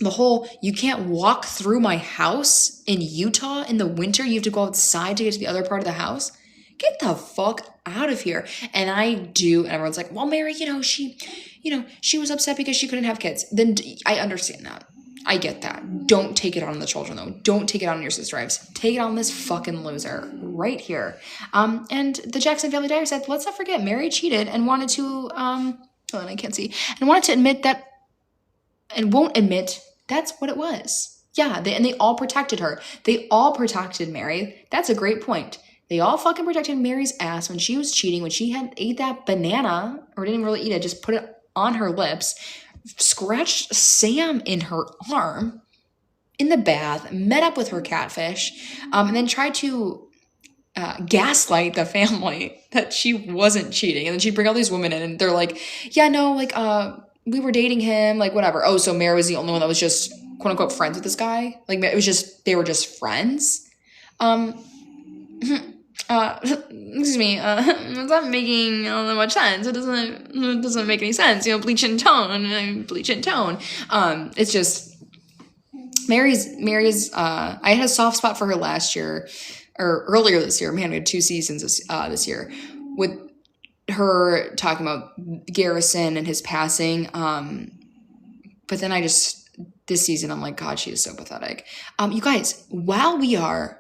the whole, you can't walk through my house in Utah in the winter. You have to go outside to get to the other part of the house. Get the fuck out of here. And and everyone's like, well, Mary, she was upset because she couldn't have kids. Then I understand that. I get that. Don't take it on the children, though. Don't take it on your Sisterwives. Take it on this fucking loser right here. And the Jackson Family Diary said, let's not forget, Mary cheated and wanted to, and wanted to admit that, and won't admit that's what it was. Yeah, they all protected her. They all protected Mary. That's a great point. They all fucking protected Mary's ass when she was cheating, when she ate that banana, or didn't really eat it, just put it on her lips, scratched Sam in her arm in the bath, met up with her catfish, and then tried to gaslight the family that she wasn't cheating. And then she'd bring all these women in and they're like, yeah, no, like, we were dating him, like, whatever. Oh, so Mary was the only one that was just, quote unquote, friends with this guy? Like, it was just, they were just friends? Excuse me, it's not making much sense. It doesn't make any sense. Bleach and tone. It's just Mary's. I had a soft spot for her last year or earlier this year. Man, we had 2 seasons this year with her talking about Garrison and his passing. But then this season, I'm like, God, she is so pathetic. You guys, while we are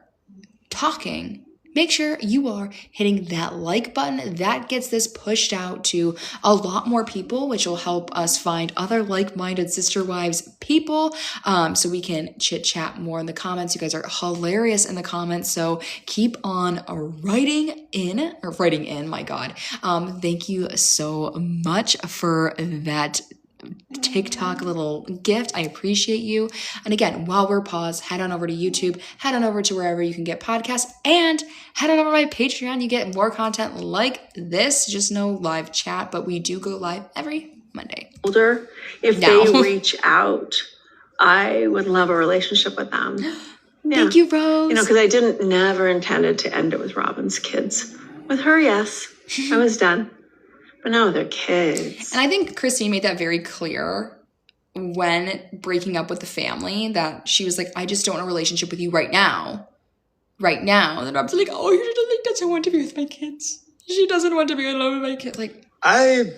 talking, make sure you are hitting that like button. That gets this pushed out to a lot more people, which will help us find other like-minded Sisterwives people, so we can chit-chat more in the comments. You guys are hilarious in the comments, so keep on writing in, my God. Thank you so much for that TikTok little gift. I appreciate you. And again, while we're paused, head on over to YouTube, head on over to wherever you can get podcasts, and head on over to my Patreon. You get more content like this, just no live chat, but we do go live every Monday. Older, if they reach out, I would love a relationship with them. Yeah. Thank you, Rose. Because I never intended to end it with Robin's kids. With her, yes, I was done. But now they're kids. And I think Christine made that very clear when breaking up with the family, that she was like, I just don't want a relationship with you right now. And then Rob's like, oh, she doesn't want to be with my kids. She doesn't want to be alone with my kids. Like, I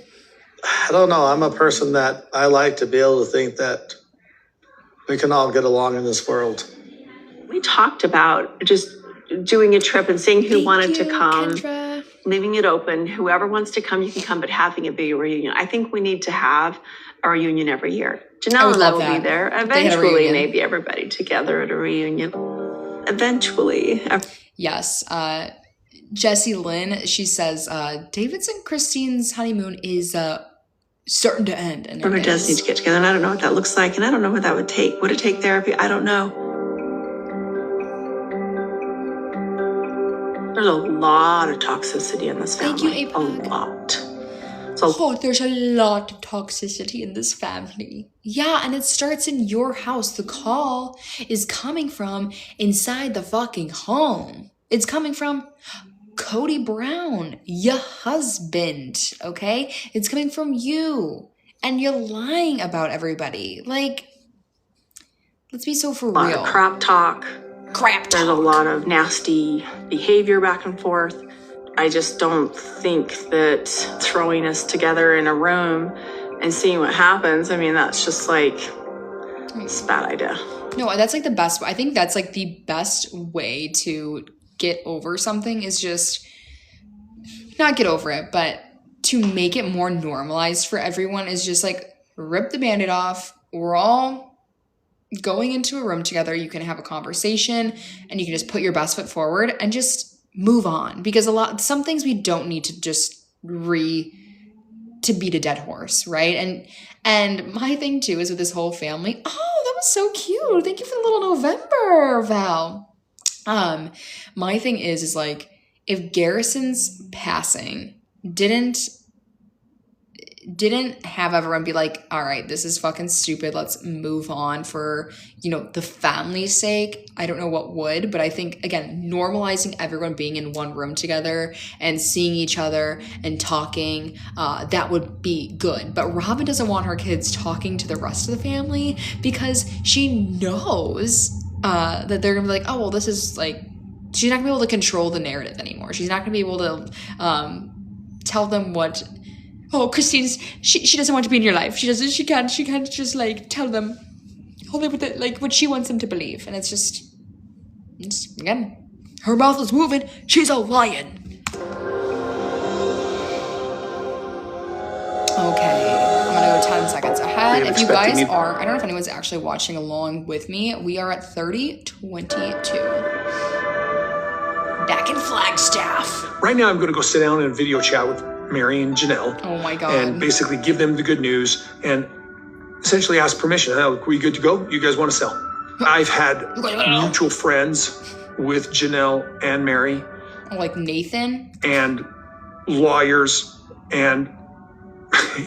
don't know. I'm a person that I like to be able to think that we can all get along in this world. We talked about just doing a trip and seeing who wanted to come. Kendra. Leaving it open. Whoever wants to come, you can come, but having it be a reunion. I think we need to have a reunion every year. Janelle and I will be there. Eventually, maybe everybody together at a reunion. Eventually. Yes. Jessie Lynn, she says, David's and Christine's honeymoon is starting to end. And River does need to get together, and I don't know what that looks like, and I don't know what that would take. Would it take therapy? I don't know. There's a lot of toxicity in this family. Thank you, A lot. There's a lot of toxicity in this family. Yeah, and it starts in your house. The call is coming from inside the fucking home. It's coming from Cody Brown, your husband, okay? It's coming from you. And you're lying about everybody. Like, let's be so for real. A lot of crap talk. There's a lot of nasty behavior back and forth. I just don't think that throwing us together in a room and seeing what happens, I mean, that's just like, It's a bad idea. No, that's like the best. I think that's like the best way to get over something is just not get over it, but to make it more normalized for everyone is just like rip the Band-Aid off. We're all going into a room together. You can have a conversation and you can just put your best foot forward and just move on, because some things we don't need to just to beat a dead horse, right? And my thing too is with this whole family. Oh, that was so cute. Thank you for the little November, Val. My thing is like, if Garrison's passing didn't have everyone be like, all right, this is fucking stupid, let's move on for, the family's sake, I don't know what would, but I think, again, normalizing everyone being in one room together and seeing each other and talking, that would be good. But Robin doesn't want her kids talking to the rest of the family because she knows that they're gonna be like, oh, well, this is like, she's not gonna be able to control the narrative anymore. She's not gonna be able to tell them what, oh, Christine's, she doesn't want to be in your life. She can't just like tell them only what she wants them to believe. And it's again, her mouth is moving. She's a lion. Okay, I'm gonna go 10 seconds ahead. If you guys are, I don't know if anyone's actually watching along with me. We are at 30:22. Back in Flagstaff. Right now, I'm going to go sit down in a video chat with Mary and Janelle. Oh my God. And basically give them the good news and essentially ask permission. Are we good to go? You guys want to sell? I've had mutual friends with Janelle and Mary. Like Nathan? And lawyers and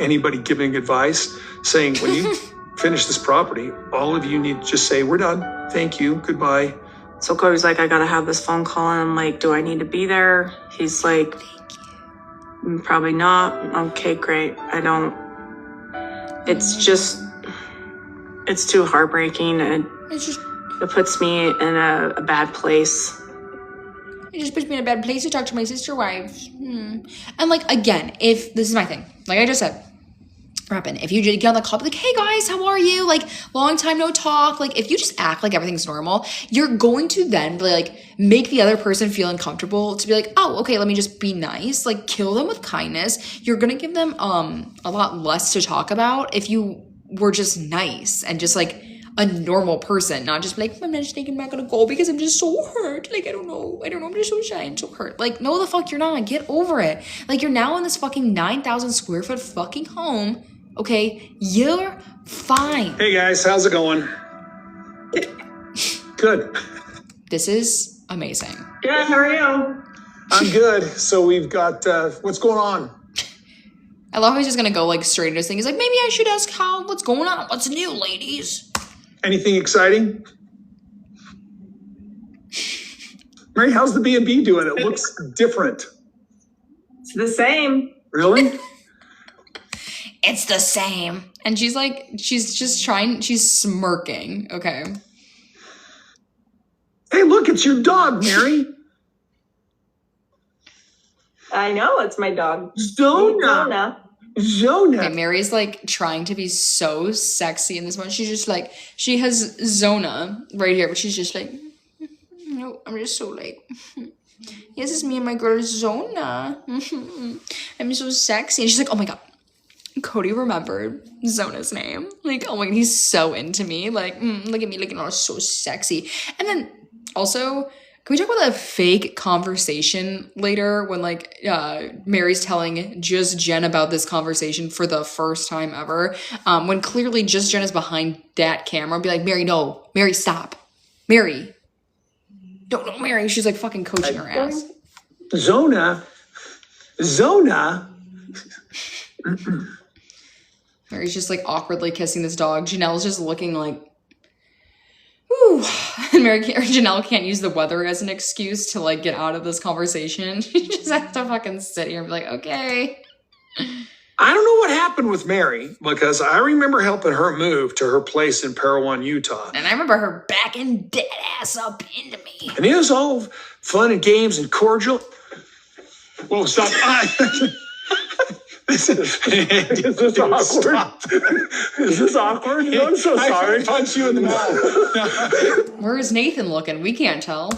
anybody giving advice saying, when you finish this property, all of you need to just say, we're done. Thank you. Goodbye. So Cody's like, I gotta have this phone call. And I'm like, do I need to be there? He's like, probably not. Okay, great. I don't. It's just, it's too heartbreaking. And it puts me in a bad place. It just puts me in a bad place to talk to my sister wives. And like, again, if this is my thing, like I just said, Robin, if you get on the call, be like, hey guys, how are you? Like, long time no talk. Like, if you just act like everything's normal, you're going to then be like, make the other person feel uncomfortable to be like, oh, okay, let me just be nice. Like, kill them with kindness. You're going to give them a lot less to talk about if you were just nice and just like a normal person, not just be like, I'm just thinking I'm not going to go because I'm just so hurt. Like, I don't know. I'm just so shy and so hurt. Like, no, the fuck you're not. Get over it. Like, you're now in this fucking 9,000 square foot fucking home. Okay, you're fine. Hey guys, how's it going? Good. This is amazing. Good, how are you? I'm good. So we've got, what's going on? I love how he's just gonna go like straight into his thing. He's like, maybe I should ask what's going on? What's new, ladies? Anything exciting? Mary, how's the B&B doing? It looks different. It's the same. Really? It's the same. And she's like, she's smirking. Okay. Hey, look, it's your dog, Mary. I know, it's my dog. Zona. Okay, Mary's like trying to be so sexy in this one. She's just like, she has Zona right here, but she's just like, no, I'm just so like, yes, it's me and my girl Zona. I'm so sexy. And she's like, oh my God. Cody remembered Zona's name. Like, oh my God, he's so into me. Like, look at me looking all so sexy. And then also, can we talk about that fake conversation later when like Mary's telling just Jen about this conversation for the first time ever? When clearly just Jen is behind that camera. Be like, Mary, no. Mary, stop. Mary. Don't, Mary. She's like fucking coaching her ass. Zona. Mary's just like awkwardly kissing this dog. Janelle's just looking like, ooh. And Janelle can't use the weather as an excuse to like get out of this conversation. She just has to fucking sit here and be like, okay. I don't know what happened with Mary because I remember helping her move to her place in Parowan, Utah. And I remember her backing dead ass up into me. And it was all fun and games and cordial. Whoa, stop. Is this awkward? Is this awkward? I'm so sorry. I punch you in the mouth. Where's Nathan looking? We can't tell.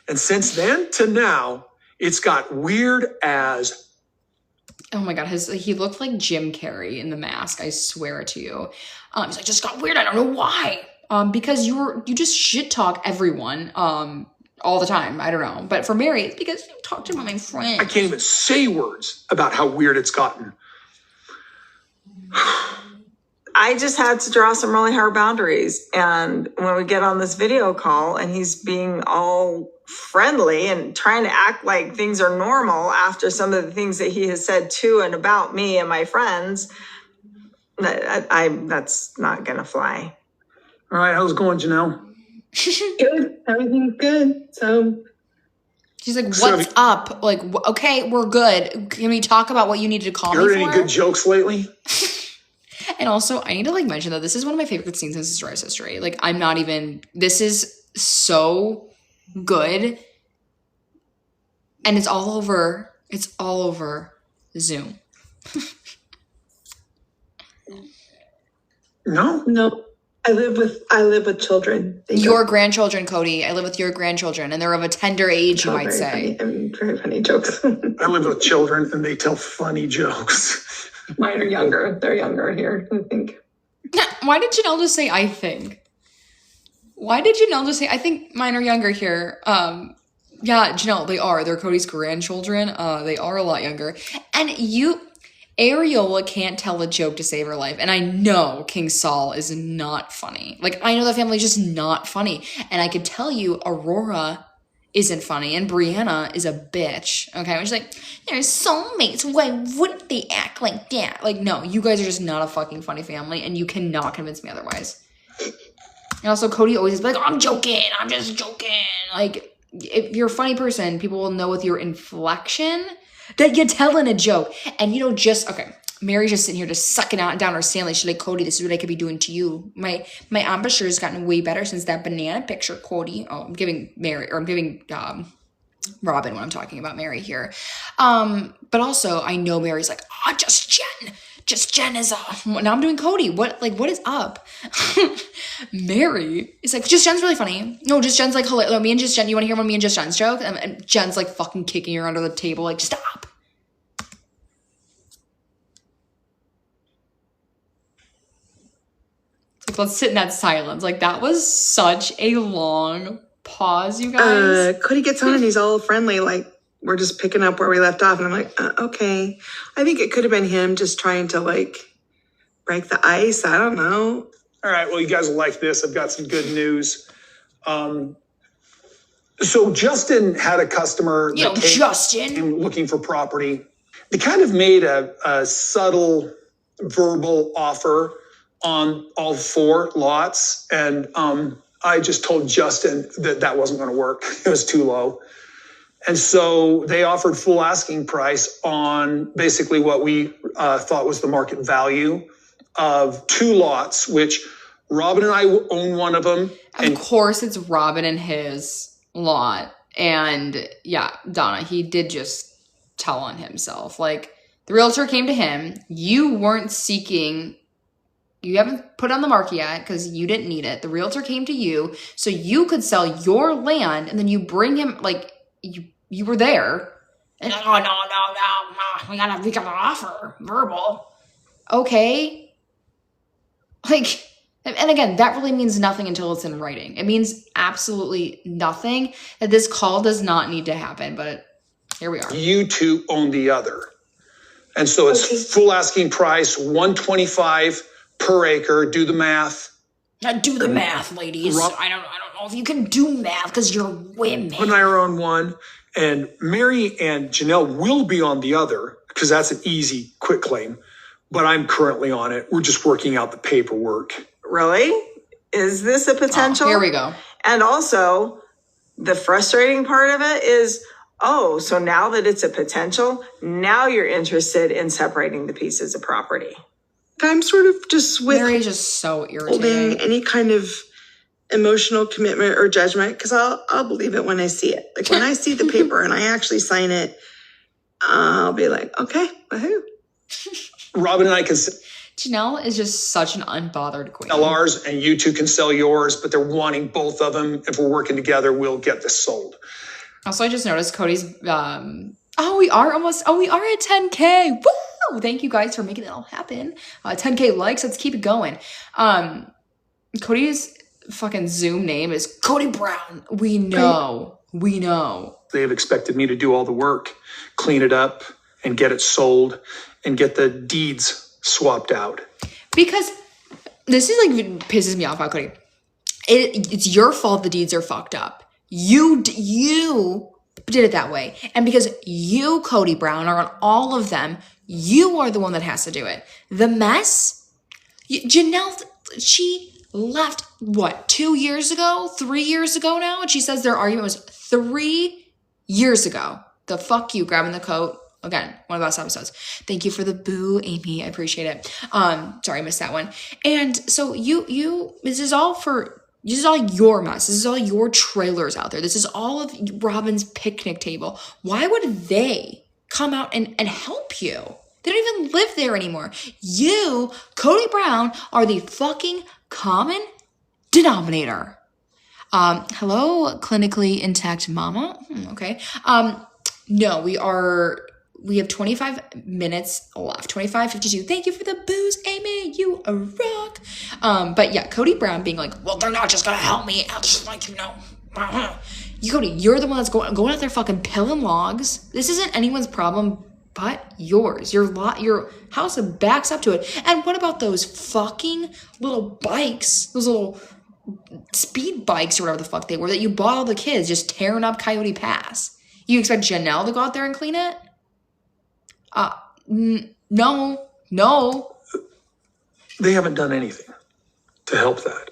And since then to now, it's got weird as. Oh my God, he looked like Jim Carrey in The Mask. I swear it to you. He's like, just got weird. I don't know why. Because you just shit talk everyone all the time. I don't know. But for Mary, it's because you talked about my friend. I can't even say words about how weird it's gotten. I just had to draw some really hard boundaries. And when we get on this video call and he's being all friendly and trying to act like things are normal after some of the things that he has said to and about me and my friends, that's not going to fly. All right, how's it going, Janelle? Good. Everything's good. So she's like, what's up? Like, okay, we're good. Can we talk about what you needed to call me for? You heard any good jokes lately? And also, I need to like mention that this is one of my favorite scenes in Sisterwives history. Like, I'm not even, this is so good. And it's all over Zoom. No. I live with children. Your grandchildren, Cody. I live with your grandchildren, and they're of a tender age, you might say. Very funny jokes. I live with children, and they tell funny jokes. Mine are younger. They're younger here, I think. Why did Janelle just say, I think? Why did Janelle just say, I think mine are younger here? Yeah, Janelle, they are. They're Cody's grandchildren. They are a lot younger. And Ariola can't tell a joke to save her life. And I know King Saul is not funny. Like, I know the family's just not funny. And I could tell you Aurora isn't funny. And Brianna is a bitch. Okay? She's like, they're soulmates. Why wouldn't they act like that? Like, no, you guys are just not a fucking funny family. And you cannot convince me otherwise. And also, Cody always is like, I'm joking. I'm just joking. Like, if you're a funny person, people will know with your inflection that you're telling a joke. And Mary's just sitting here just sucking down her sandwich. She's like, Cody, this is what I could be doing to you. My embouchure has gotten way better since that banana picture, Cody. Oh, I'm giving Robin when I'm talking about Mary here. But also, I know Mary's like, just Jen is now I'm doing Cody. What is up? Mary is like, just Jen's really funny. No, just Jen's like hilarious. Me and just Jen, you want to hear one of me and just Jen's joke? And Jen's like fucking kicking her under the table, like, stop. Like, let's sit in that silence. Like, that was such a long pause, you guys. Cody gets on and he's all friendly, like, we're just picking up where we left off. And I'm like, okay. I think it could have been him just trying to, like, break the ice. I don't know. All right, well, you guys will like this. I've got some good news. So Justin had a customer came looking for property. They kind of made a subtle verbal offer on all 4 lots. And I just told Justin that wasn't going to work. It was too low. And so they offered full asking price on basically what we thought was the market value of 2 lots, which Robin and I own one of them. Of course, it's Robin and his lot. And yeah, Donna, he did just tell on himself. Like, the realtor came to him. You weren't seeking, you haven't put on the market yet because you didn't need it. The realtor came to you so you could sell your land, and then you bring him, like, you were there. And like, oh, no. We gotta offer verbal. Okay. Like, and again, that really means nothing until it's in writing. It means absolutely nothing. That this call does not need to happen, but here we are. You 2 own the other. And so it's full asking price, $125 per acre. Do the math. Now do the math, ladies. I don't know if you can do math because you're women. Robin and I are on one, and Mary and Janelle will be on the other because that's an easy, quick claim. But I'm currently on it. We're just working out the paperwork. Really? Is this a potential? Here we go. And also, the frustrating part of it is, so now that it's a potential, now you're interested in separating the pieces of property. I'm sort of just with Mary's just so irritating. Any kind of emotional commitment or judgment, because I'll believe it when I see it. Like, when I see the paper and I actually sign it, I'll be like, okay, woohoo. Robin and I can Janelle is just such an unbothered queen. sell ours, and you two can sell yours, but they're wanting both of them. If we're working together, we'll get this sold. Also, I just noticed Cody's, we are at 10K. Woo! Thank you guys for making it all happen. 10K likes, let's keep it going. Cody's fucking Zoom name is Cody Brown. We know. They've expected me to do all the work, clean it up, and get it sold, and get the deeds swapped out. Because this is like pisses me off about Cody. It's your fault the deeds are fucked up. You did it that way. And because you, Cody Brown, are on all of them, you are the one that has to do it. The mess, Janelle, she left, 2 years ago? 3 years ago now? And she says their argument was 3 years ago. The fuck you, grabbing the coat. Again, one of the best episodes. Thank you for the boo, Amy. I appreciate it. Sorry, I missed that one. And so this is all your mess. This is all your trailers out there. This is all of Robin's picnic table. Why would they come out and help you? They don't even live there anymore. You, Cody Brown, are the fucking common denominator. Hello, clinically intact mama. Okay. No, we have 25 minutes left. 25:52. Thank you for the booze, Amy. You a rock. But yeah, Cody Brown being like, well, they're not just gonna help me. I'll just Cody, you're the one that's going out there fucking pilling logs. This isn't anyone's problem but yours. Your house backs up to it. And what about those fucking little bikes? Those little speed bikes or whatever the fuck they were that you bought all the kids just tearing up Coyote Pass. You expect Janelle to go out there and clean it? No. They haven't done anything to help that.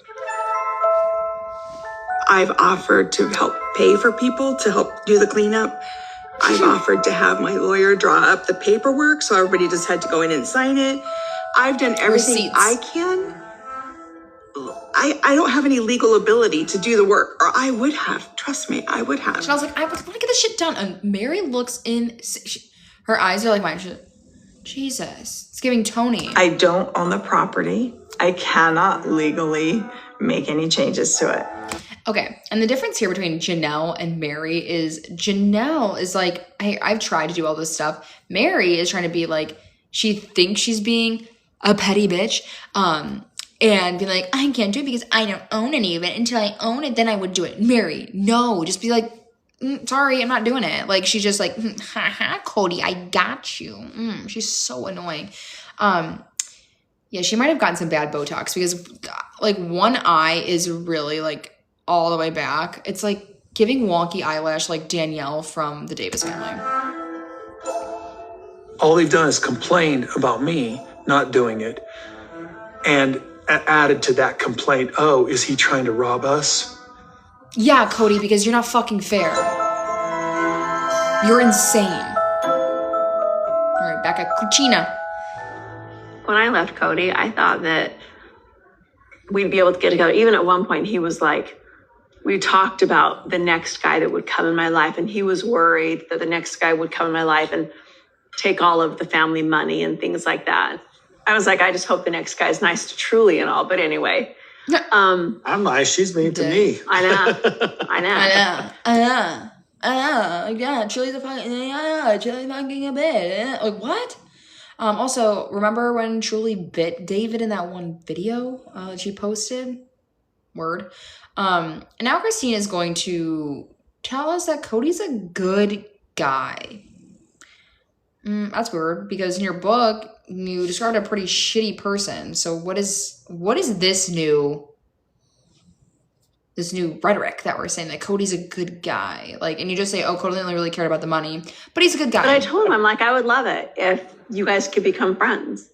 I've offered to help pay for people to help do the cleanup. I've offered to have my lawyer draw up the paperwork so everybody just had to go in and sign it. I've done everything Receipts. I can. I don't have any legal ability to do the work, or I would have. Trust me, I would have. And I was like, I want to get this shit done. And Mary looks in. Her eyes are like mine. Jesus, it's giving Tony. I don't own the property. I cannot legally make any changes to it. Okay, and the difference here between Janelle and Mary is Janelle is like, hey, I've tried to do all this stuff. Mary is trying to be like, she thinks she's being a petty bitch, and be like, I can't do it because I don't own any of it. Until I own it, then I would do it. Mary, no, just be like, sorry, I'm not doing it. Like, she's just like, haha, Cody, I got you. She's so annoying. Yeah, she might have gotten some bad Botox because, like, one eye is really, like, all the way back. It's like giving wonky eyelash like Danielle from the Davis family. All they've done is complained about me not doing it. And added to that complaint, oh, is he trying to rob us? Yeah, Cody, because you're not fucking fair. You're insane. All right, back at Cucina. When I left Cody, I thought that we'd be able to get together. Even at one point, he was like, we talked about the next guy that would come in my life, and he was worried that the next guy would come in my life and take all of the family money and things like that. I was like, I just hope the next guy's nice to Truly and all. But anyway. I'm nice. She's mean to me. I know. Yeah, Truly's a fucking a bit. Like, what? Also, remember when Truly bit David in that one video that she posted? Word. And now Christine is going to tell us that Cody's a good guy. That's weird, because in your book, you described a pretty shitty person. So what is this new rhetoric that we're saying that Cody's a good guy? Like, and you just say, oh, Cody only really cared about the money, but he's a good guy. But I told him, I'm like, I would love it if you guys could become friends.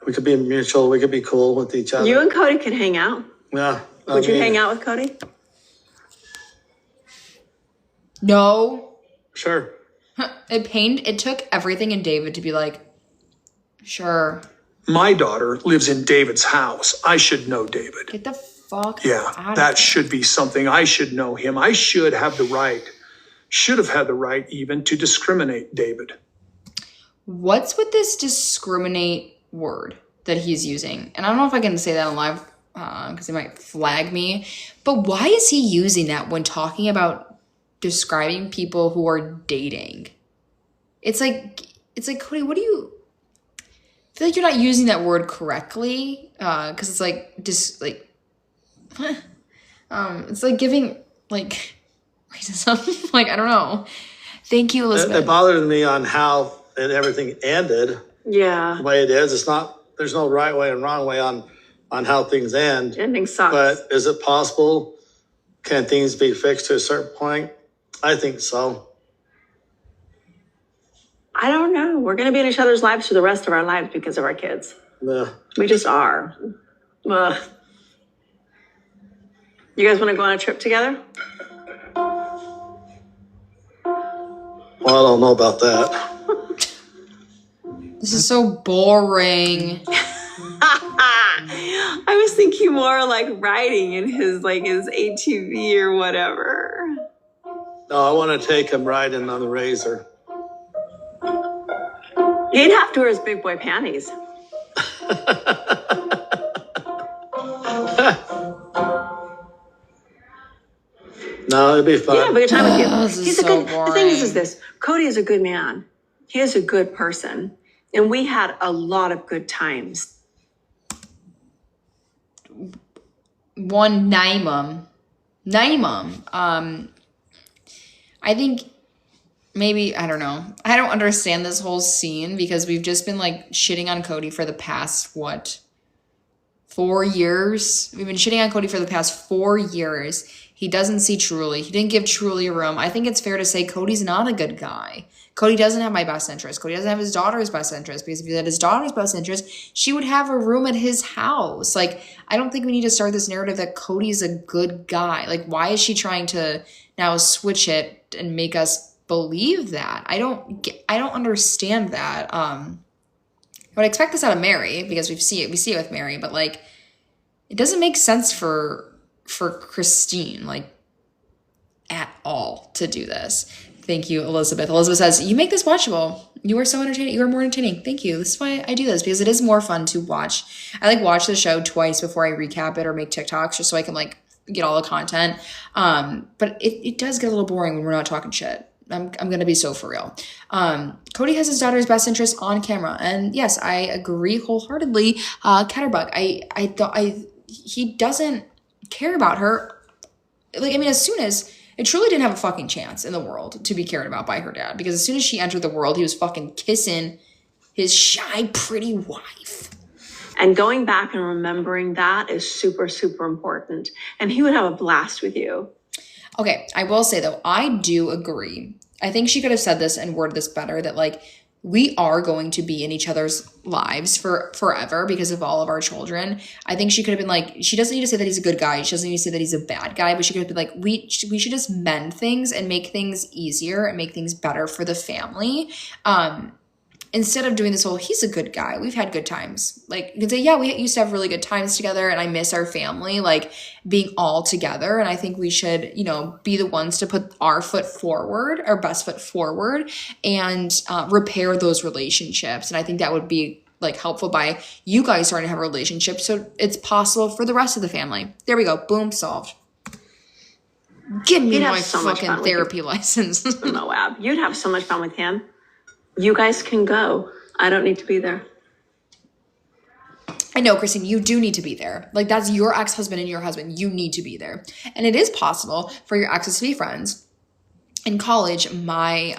We could be mutual. We could be cool with each other. You and Cody could hang out. Yeah. Would you hang out with Cody? No. Sure. It took everything in David to be like, sure. My daughter lives in David's house. I should know David. Get the fuck Yeah, that should be something. I should know him. I should have had the right even to discriminate David. What's with this discriminate word that he's using? And I don't know if I can say that on live because they might flag me. But why is he using that when talking about describing people who are dating? It's like Cody, what do you... I feel like you're not using that word correctly because it's like just like... it's like giving like racism. Like, I don't know. Thank you, Elizabeth. It bothered me on how and everything ended. Yeah. The way it is. There's no right way and wrong way on how things end. Ending sucks. But is it possible? Can things be fixed to a certain point? I think so. I don't know. We're going to be in each other's lives for the rest of our lives because of our kids. Yeah. We just are. Ugh. You guys want to go on a trip together? Well, I don't know about that. This is so boring. I was thinking more like riding in his ATV or whatever. No, I want to take him riding on the Razor. He'd have to wear his big boy panties. No, it'd be fun. Yeah, but good time with you. He's a good. The thing is this: Cody is a good man. He is a good person, and we had a lot of good times. One Naimum. I think maybe, I don't know. I don't understand this whole scene because we've just been like shitting on Cody for the past, 4 years? We've been shitting on Cody for the past 4 years. He doesn't see Truly. He didn't give Truly a room. I think it's fair to say Cody's not a good guy. Cody doesn't have my best interest. Cody doesn't have his daughter's best interest, because if he had his daughter's best interest, she would have a room at his house. Like, I don't think we need to start this narrative that Cody's a good guy. Like, why is she trying to now switch it and make us believe that? I don't understand that. I would expect this out of Mary because we see it with Mary, but like, it doesn't make sense for Christine, like, at all to do this. Thank you, Elizabeth. Elizabeth says, you make this watchable. You are so entertaining. You are more entertaining. Thank you. This is why I do this, because it is more fun to watch. I watch the show twice before I recap it or make TikToks just so I can get all the content. But it does get a little boring when we're not talking shit. I'm going to be so for real. Cody has his daughter's best interest on camera. And yes, I agree wholeheartedly. Catterbug, he doesn't care about her. As soon as... It truly didn't have a fucking chance in the world to be cared about by her dad, because as soon as she entered the world, he was fucking kissing his shy, pretty wife. And going back and remembering that is super, super important. And he would have a blast with you. Okay, I will say, though, I do agree. I think she could have said this and worded this better, that, we are going to be in each other's lives for forever because of all of our children. I think she could have been she doesn't need to say that he's a good guy. She doesn't need to say that he's a bad guy, but she could have been we should just mend things and make things easier and make things better for the family. Instead of doing this whole, he's a good guy, we've had good times. You can say, yeah, we used to have really good times together and I miss our family, being all together. And I think we should, be the ones to put our best foot forward and repair those relationships. And I think that would be helpful by you guys starting to have a relationship so it's possible for the rest of the family. There we go. Boom, solved. Give me my fucking therapy license. Moab, you'd have so much fun with him. You guys can go. I don't need to be there. I know, Christine, you do need to be there. That's your ex-husband and your husband. You need to be there. And it is possible for your exes to be friends. In college, my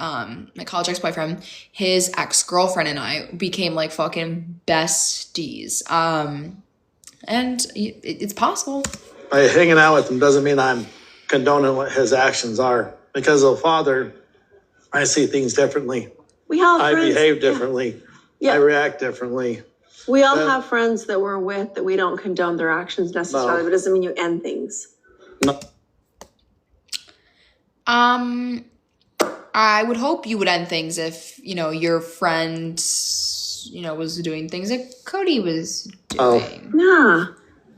college ex-boyfriend, his ex-girlfriend and I became fucking besties. And it's possible. By hanging out with him doesn't mean I'm condoning what his actions are. Because of father, I see things differently. We all have I friends. behave differently. Yeah. I react differently. We all have friends that we're with that we don't condone their actions necessarily, but it doesn't mean you end things. No. I would hope you would end things if, your friend, was doing things that Cody was doing. Yeah.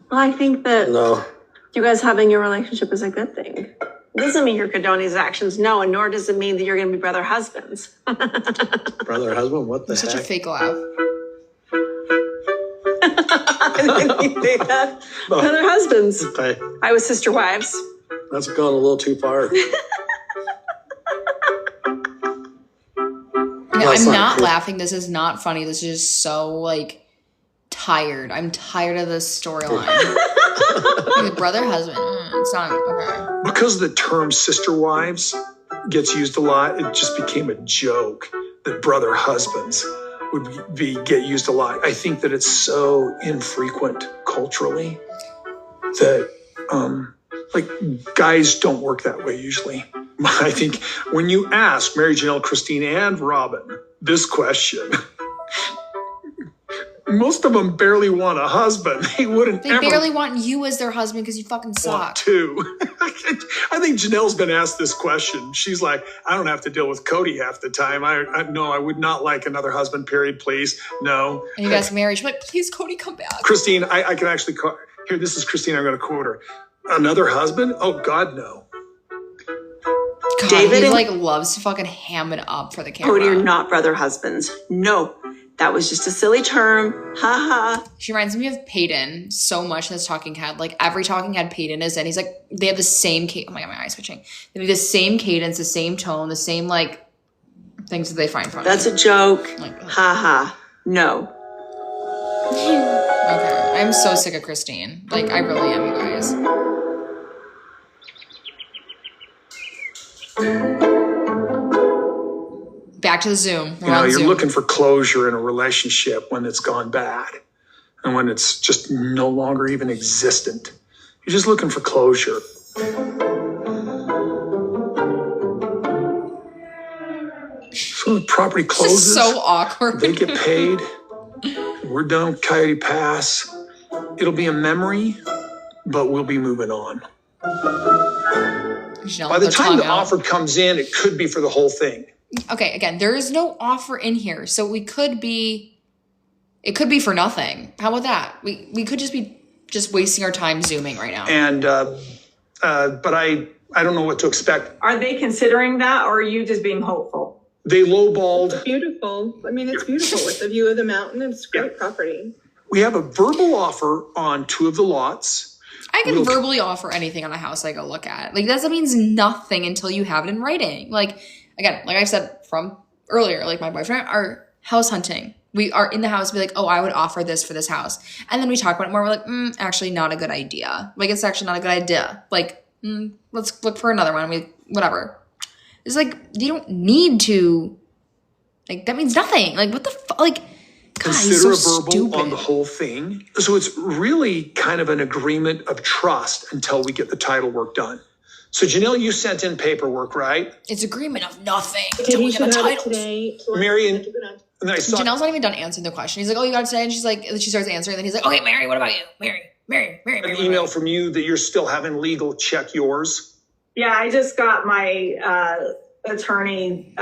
Well, I think that... No. You guys having your relationship is a good thing. It doesn't mean you're condoning his actions, no, and nor does it mean that you're going to be brother husbands. Brother husband? What the heck? Such a fake laugh. Brother husbands. Okay. I was Sisterwives. That's gone a little too far. I'm not laughing. This is not funny. This is just so, like, tired. I'm tired of this storyline. Like, brother, husband. It's not, okay. Because the term sister wives gets used a lot, it just became a joke that brother husbands would get used a lot. I think that it's so infrequent culturally that, like, guys don't work that way usually. I think when you ask Mary Janelle, Christine, and Robin this question, most of them barely want a husband. They barely want you as their husband because you fucking suck. Want to. I think Janelle's been asked this question. She's like, I don't have to deal with Cody half the time. No, I would not like another husband, period, please. No. And you ask Mary, she's like, please, Cody, come back. Christine, I can actually call here. This is Christine. I'm going to quote her. Another husband? Oh, God, no. God, David like loves to fucking ham it up for the camera. Cody are not brother husbands. No, that was just a silly term. Ha ha. She reminds me of Peyton so much in this Talking Head. Like every Talking Head Peyton is in. He's like, they have the same, oh my God, my eye's twitching. They have the same cadence, the same tone, the same like things that they find funny. That's a joke. Like, ha ha. No. Okay, I'm so sick of Christine. Like I really am, you guys. Back to the Zoom. You're looking for closure in a relationship when it's gone bad and when it's just no longer even existent. You're just looking for closure. So the property closes. This is so awkward. They get paid. We're done with Coyote Pass. It'll be a memory, but we'll be moving on. By the time the offer comes in, it could be for the whole thing. Okay, again, there is no offer in here, so it could be for nothing. How about that? We could just be wasting our time Zooming right now. And but I don't know what to expect. Are they considering that, or are you just being hopeful? They lowballed. It's beautiful. I mean, it's beautiful with the view of the mountain. It's great property. We have a verbal offer on 2 of the lots. I can verbally offer anything on a house I go look at. Like, that means nothing until you have it in writing. Like, again, like I said from earlier, like my boyfriend are house hunting. We are in the house, be like, oh, I would offer this for this house. And then we talk about it more. We're like, actually not a good idea. Like, it's actually not a good idea. Like, let's look for another one. Whatever. It's like, you don't need to, like, that means nothing. Like, what the fuck? Like, God, consider so a verbal stupid. On the whole thing. So it's really kind of an agreement of trust until we get the title work done. So Janelle, you sent in paperwork, right? It's agreement of nothing until we get the title. Mary, and then I saw Janelle's not even done answering the question. He's like, oh, you got it today? And she's like, she starts answering. And then he's like, okay, Mary, what about you? Mary. An email from you that you're still having legal check yours. Yeah, I just got my attorney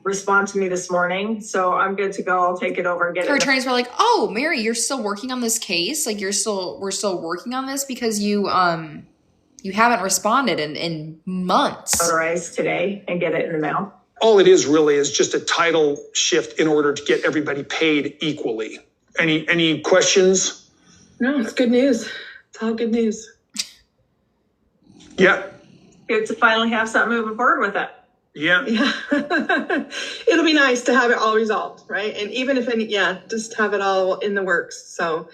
respond to me this morning, so I'm good to go. I'll take it over and get it. Her attorneys were like, oh, Mary, you're still working on this case? Like, we're still working on this because you haven't responded in months. Notarize today and get it in the mail. All it is really is just a title shift in order to get everybody paid equally. Any questions? No, it's good news. It's all good news. Yeah. Good to finally have something moving forward with it. Yeah. It'll be nice to have it all resolved, right? And even if just have it all in the works. So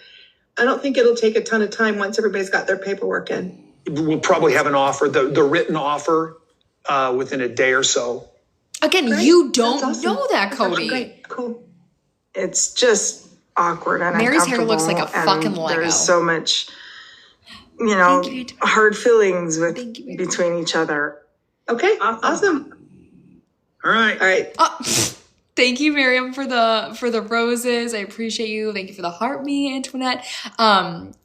I don't think it'll take a ton of time once everybody's got their paperwork in. We'll probably have an offer, the written offer, within a day or so. Again, great. You don't know that, Cody. Great, cool. It's just awkward and Mary's hair looks like a fucking Lego. There's so much, hard feelings between each other. Okay, awesome. All right. Thank you, Miriam, for the roses. I appreciate you. Thank you for the heart, me, Antoinette.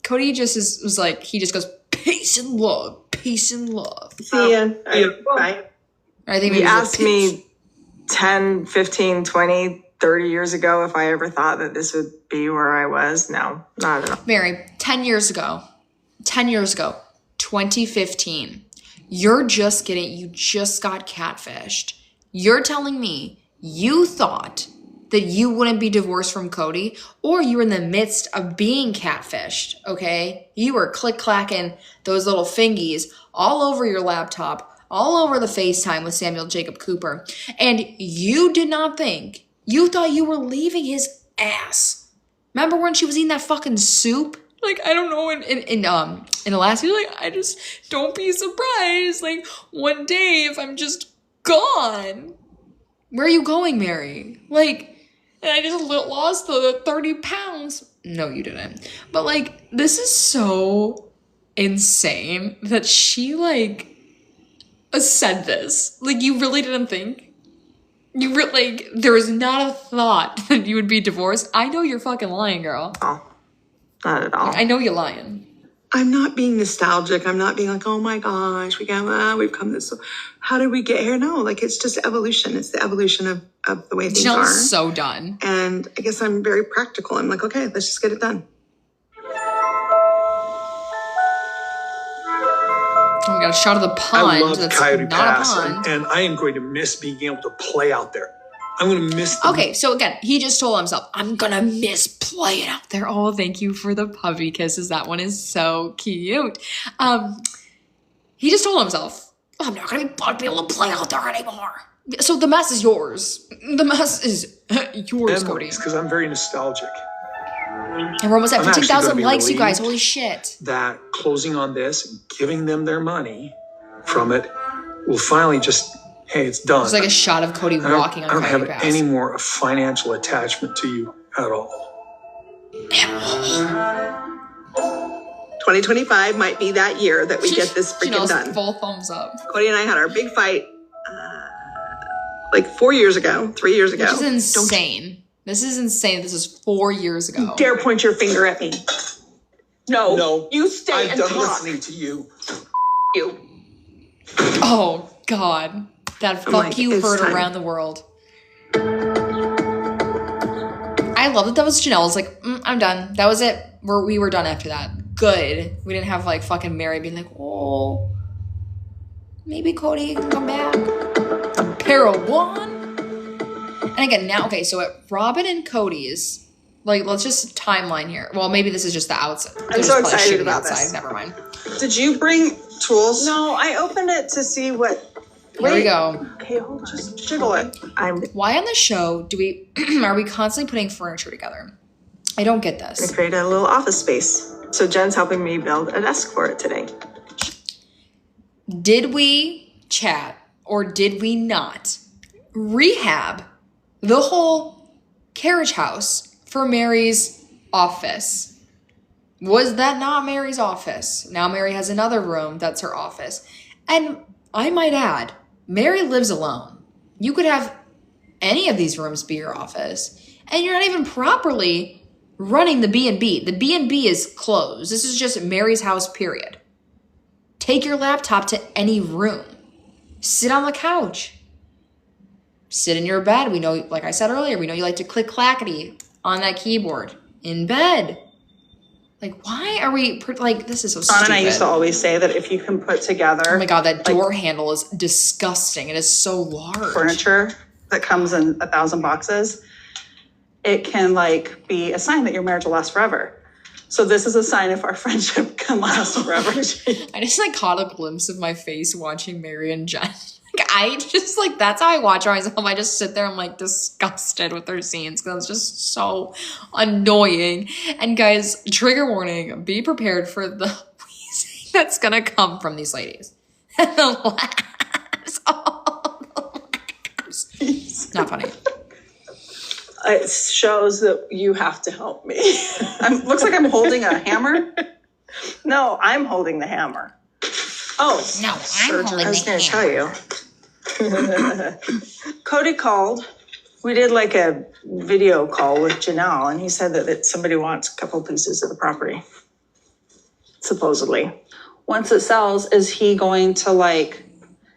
Cody just was like, he just goes, peace and love. See ya. Bye. I think you asked me 10, 15, 20, 30 years ago if I ever thought that this would be where I was. No, not at all. Mary, 10 years ago, 2015. You just got catfished. You're telling me you thought that you wouldn't be divorced from Cody, or you were in the midst of being catfished, okay? You were click-clacking those little fingies all over your laptop, all over the FaceTime with Samuel Jacob Cooper, and you did not think, you thought you were leaving his ass. Remember when she was eating that fucking soup? Like, I don't know, in Alaska, like, I just, don't be surprised, like, one day if I'm just gone. Where are you going, Mary? Like, and I just lost the 30 pounds. No, you didn't. But, like, this is so insane that she, like, said this. Like, you really didn't think? Like, there was not a thought that you would be divorced. I know you're fucking lying, girl. Oh, not at all. Like, I know you're lying. I'm not being nostalgic. I'm not being like, oh my gosh, we've come this. How did we get here? No, like, it's just evolution. It's the evolution of the way things are. Janelle's so done. And I guess I'm very practical. I'm like, okay, let's just get it done. Oh, we got a shot of the pond. I love That's Coyote not Pass, a pond. and I am going to miss being able to play out there. I'm going to miss Okay, so again, he just told himself, I'm going to miss playing out there. Oh, thank you for the puppy kisses. That one is so cute. He just told himself, I'm not going to be able to play out there anymore. So the mess is yours. The mess is yours, Cody. Because I'm very nostalgic. And we're almost at 15,000 likes, you guys. Holy shit. That closing on this, giving them their money from it, will finally just, hey, it's done. It's like a shot of Cody walking on I don't Coyote have Pass. any more financial attachment to you at all. 2025 might be that year that we get this freaking done. Full thumbs up. Cody and I had our big fight like 3 years ago. This is insane. This is insane. This is 4 years ago. You dare point your finger at me. No. You stay I'm and done talk. listening to you. You. Oh, God. That fuck like, you it's heard time. around the world. I love that was Janelle's like, I'm done. That was it. We were done after that. Good. We didn't have like fucking Mary being like, oh, maybe Cody can come back. Pair of one. And again, now, okay, so at Robin and Cody's, like, let's just timeline here. Well, maybe this is just the outside. I'm so excited about this. Never mind. Did you bring tools? No, I opened it to see what. Here we go. Okay, hold, just Jiggle it. Why on the show do we are we constantly putting furniture together? I don't get this. I created a little office space. So Jen's helping me build a desk for it today. Did we chat or did we not rehab the whole carriage house for Mary's office? Was that not Mary's office? Now Mary has another room that's her office. And I might add, Mary lives alone. You could have any of these rooms be your office, and you're not even properly running the B&B. The B&B is closed. This is just Mary's house, period. Take your laptop to any room. Sit on the couch. Sit in your bed. We know, like I said earlier, we know you like to click clackety on that keyboard. In bed. Like, why are we, like, this is so stupid. Dawn and I used to always say that if you can put together... Oh my God, that door handle is disgusting. It is so large. Furniture that comes in 1,000 boxes, it can, like, be a sign that your marriage will last forever. So this is a sign if our friendship can last forever. I just, like, caught a glimpse of my face watching Mary and Jen. Like, I just, like, that's how I watch her myself. I just sit there, I'm, like, disgusted with their scenes because it's just so annoying. And, guys, trigger warning, be prepared for the wheezing that's gonna come from these ladies. And the laughs. Oh, not funny. It shows that you have to help me. Looks like I'm holding a hammer. No, I'm holding the hammer. Oh, no, I'm holding I was the going to hammer. tell you. Cody called. We did like a video call with Janelle, and he said that somebody wants a couple pieces of the property. Supposedly. Once it sells, is he going to like,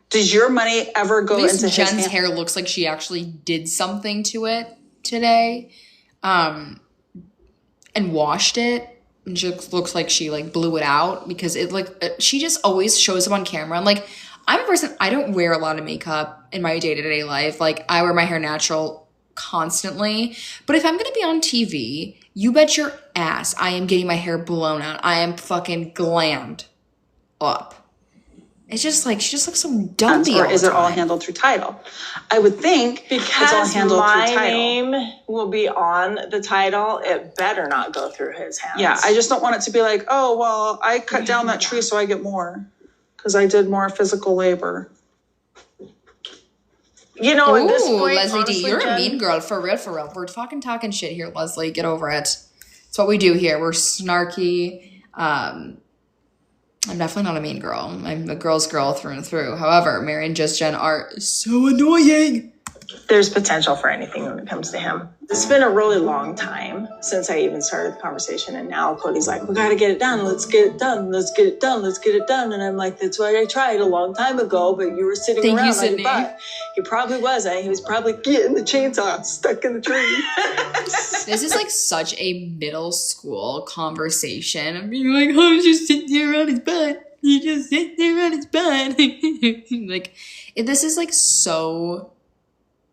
does your money ever go At least into Jen's his hair looks like she actually did something to it today. And washed it. and she looks like she like blew it out because it like she just always shows up on camera. And like, I'm a person, I don't wear a lot of makeup in my day-to-day life. Like, I wear my hair natural constantly. But if I'm going to be on TV, you bet your ass I am getting my hair blown out. I am fucking glammed up. It's just like, she just looks so dumpy. Or is it all handled through title? I would think because it's all handled my through title. name will be on the title, it better not go through his hands. Yeah, I just don't want it to be like, oh, well, I cut down that tree so I get more because I did more physical labor. You know, at this point, Leslie honestly, D, you're Jen, a mean girl. For real, for real. We're talking shit here, Leslie. Get over it. It's what we do here. We're snarky. I'm definitely not a mean girl. I'm a girl's girl through and through. However, Mary and Just Jen are so annoying. there's potential for anything when it comes to him. It's been a really long time since I even started the conversation. And now Cody's like, we got to get it done. Let's get it done. Let's get it done. Let's get it done. And I'm like, that's what I tried a long time ago, but you were sitting around on your butt. He probably wasn't. He was probably getting the chainsaw stuck in the tree. This is like such a middle school conversation. I'm being like, oh, just sitting there on his butt. You just sit there on his butt. Like, this is like so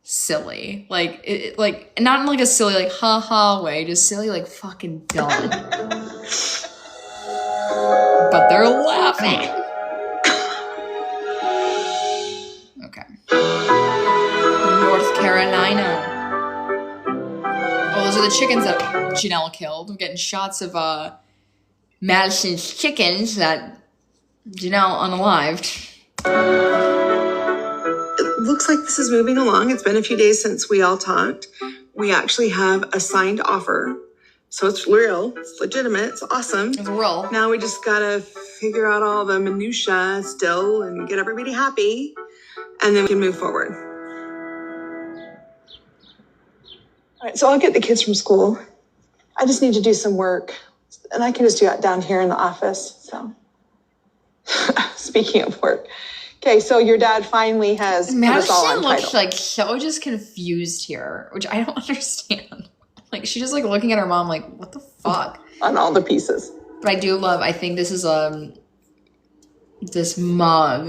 silly. Like, like not in like a silly, like, ha way, just silly, like fucking dumb. But they're laughing. Okay. North Carolina. Oh, those are the chickens that Janelle killed. I'm getting shots of Madison's chickens that Janelle unalived. It looks like this is moving along. It's been a few days since we all talked. We actually have a signed offer. So it's real. It's legitimate. It's awesome. It's real. Now we just got to figure out all the minutia still and get everybody happy. And then we can move forward. All right, so I'll get the kids from school. I just need to do some work. And I can just do it down here in the office. So, speaking of work. Okay, so your dad finally has put us all on Madison looks title. like so just confused here, which I don't understand. Like, she's just like looking at her mom like, what the fuck? On all the pieces. But I do love, I think this is this mug.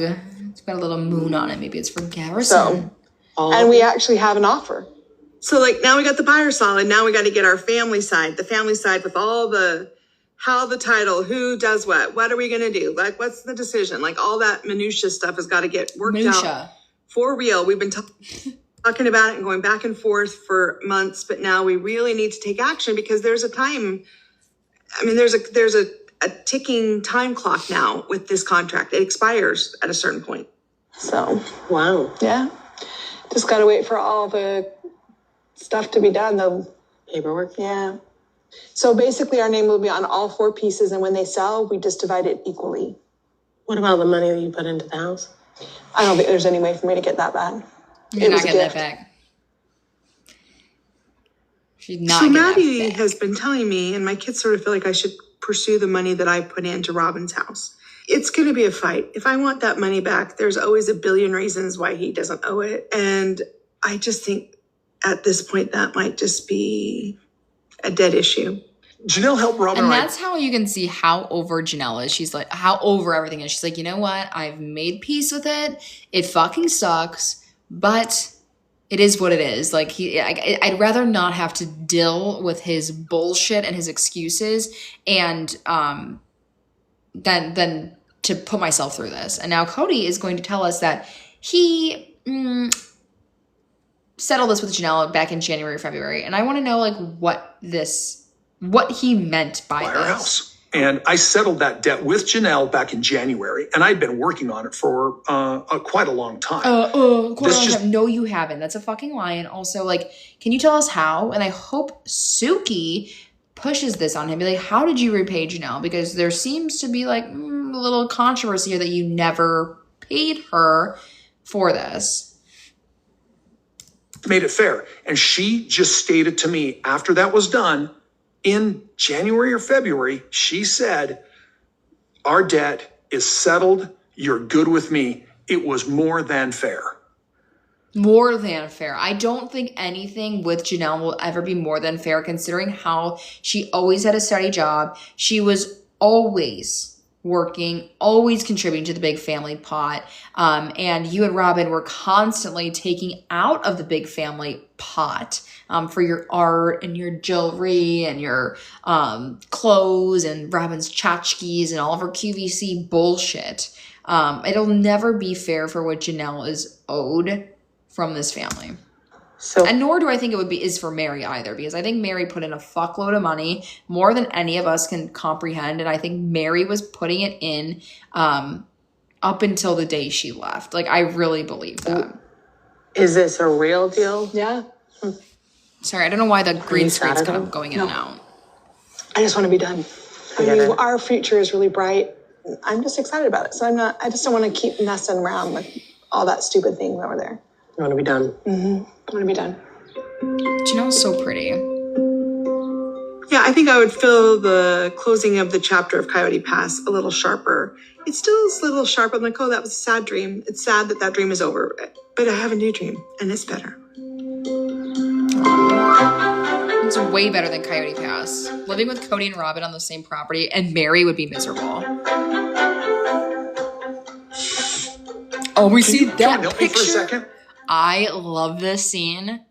It's got a little moon on it. Maybe it's for Garrison. And we actually have an offer. So like now we got the buyer solid. Now we got to get our family side, with all the, how the title, who does what are we going to do? Like, what's the decision? Like all that minutia stuff has got to get worked out for real. We've been talking about it and going back and forth for months, but now we really need to take action because there's a time. I mean, there's a ticking time clock now with this contract. It expires at a certain point. So, Wow. yeah. Just got to wait for all the stuff to be done, the Paperwork. Yeah. So basically our name will be on all 4 pieces, and when they sell, we just divide it equally. What about the money that you put into the house? I don't think there's any way for me to get that back. You're not getting that back. She's not So getting that Maddie back. has been telling me, and my kids sort of feel like I should pursue the money that I put into Robin's house. It's going to be a fight. If I want that money back, there's always a billion reasons why he doesn't owe it. And I just think at this point, that might just be a dead issue. Janelle helped Robin. And that's how you can see how over Janelle is. She's like, how over everything is. She's like, you know what? I've made peace with it. It fucking sucks, but it is what it is. Like, I'd rather not have to deal with his bullshit and his excuses and than to put myself through this. And now Cody is going to tell us that he settled this with Janelle back in January or February. And I want to know, like, what he meant by our this. house. And I settled that debt with Janelle back in January, and I'd been working on it for quite a long time. No, you haven't. That's a fucking lie. And also, like, can you tell us how? And I hope Suki pushes this on him. Be like, how did you repay Janelle? Because there seems to be like a little controversy here that you never paid her for this. Made it fair. And she just stated to me after that was done, in January or February, she said, our debt is settled. You're good with me. It was more than fair. More than fair. I don't think anything with Janelle will ever be more than fair, considering how she always had a steady job. She was always working, always contributing to the big family pot. And you and Robin were constantly taking out of the big family pot for your art and your jewelry and your clothes and Robin's tchotchkes and all of her QVC bullshit. It'll never be fair for what Janelle is owed from this family. So, and nor do I think it is for Mary either, because I think Mary put in a fuckload of money, more than any of us can comprehend, and I think Mary was putting it in up until the day she left. Like, I really believe that. Is this a real deal? Yeah. Sorry, I don't know why the green screen's kind of going in and out. I just want to be done. I mean, our future is really bright. I'm just excited about it. So I just don't want to keep messing around with all that stupid things over there. You want to be done? Mm-hmm. I want to be done. Janelle's so pretty. Yeah, I think I would feel the closing of the chapter of Coyote Pass a little sharper. It still is a little sharp. I'm like, oh, that was a sad dream. It's sad that dream is over. But I have a new dream, and it's better. It's way better than Coyote Pass. Living with Cody and Robin on the same property, and Mary would be miserable. Oh, we see that picture. Me for a second? I love this scene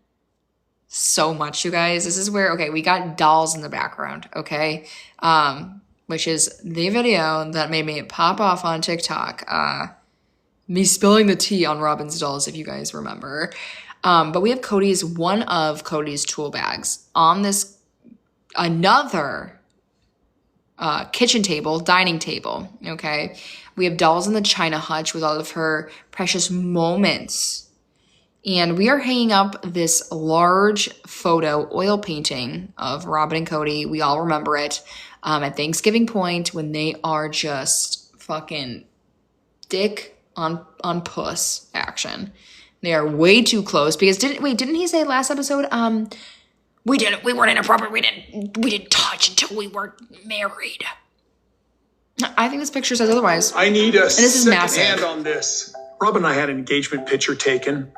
so much, you guys. This is where, okay, we got dolls in the background, okay? Which is the video that made me pop off on TikTok. Me spilling the tea on Robin's dolls, if you guys remember. But we have one of Cody's tool bags on this another kitchen table, dining table, okay? We have dolls in the China hutch with all of her precious moments. And we are hanging up this large photo oil painting of Robin and Cody. We all remember it at Thanksgiving Point when they are just fucking dick on puss action. They are way too close because didn't he say last episode, we weren't inappropriate, we didn't touch until we were married. I think this picture says otherwise. I need a second hand on this. Robin and I had an engagement picture taken,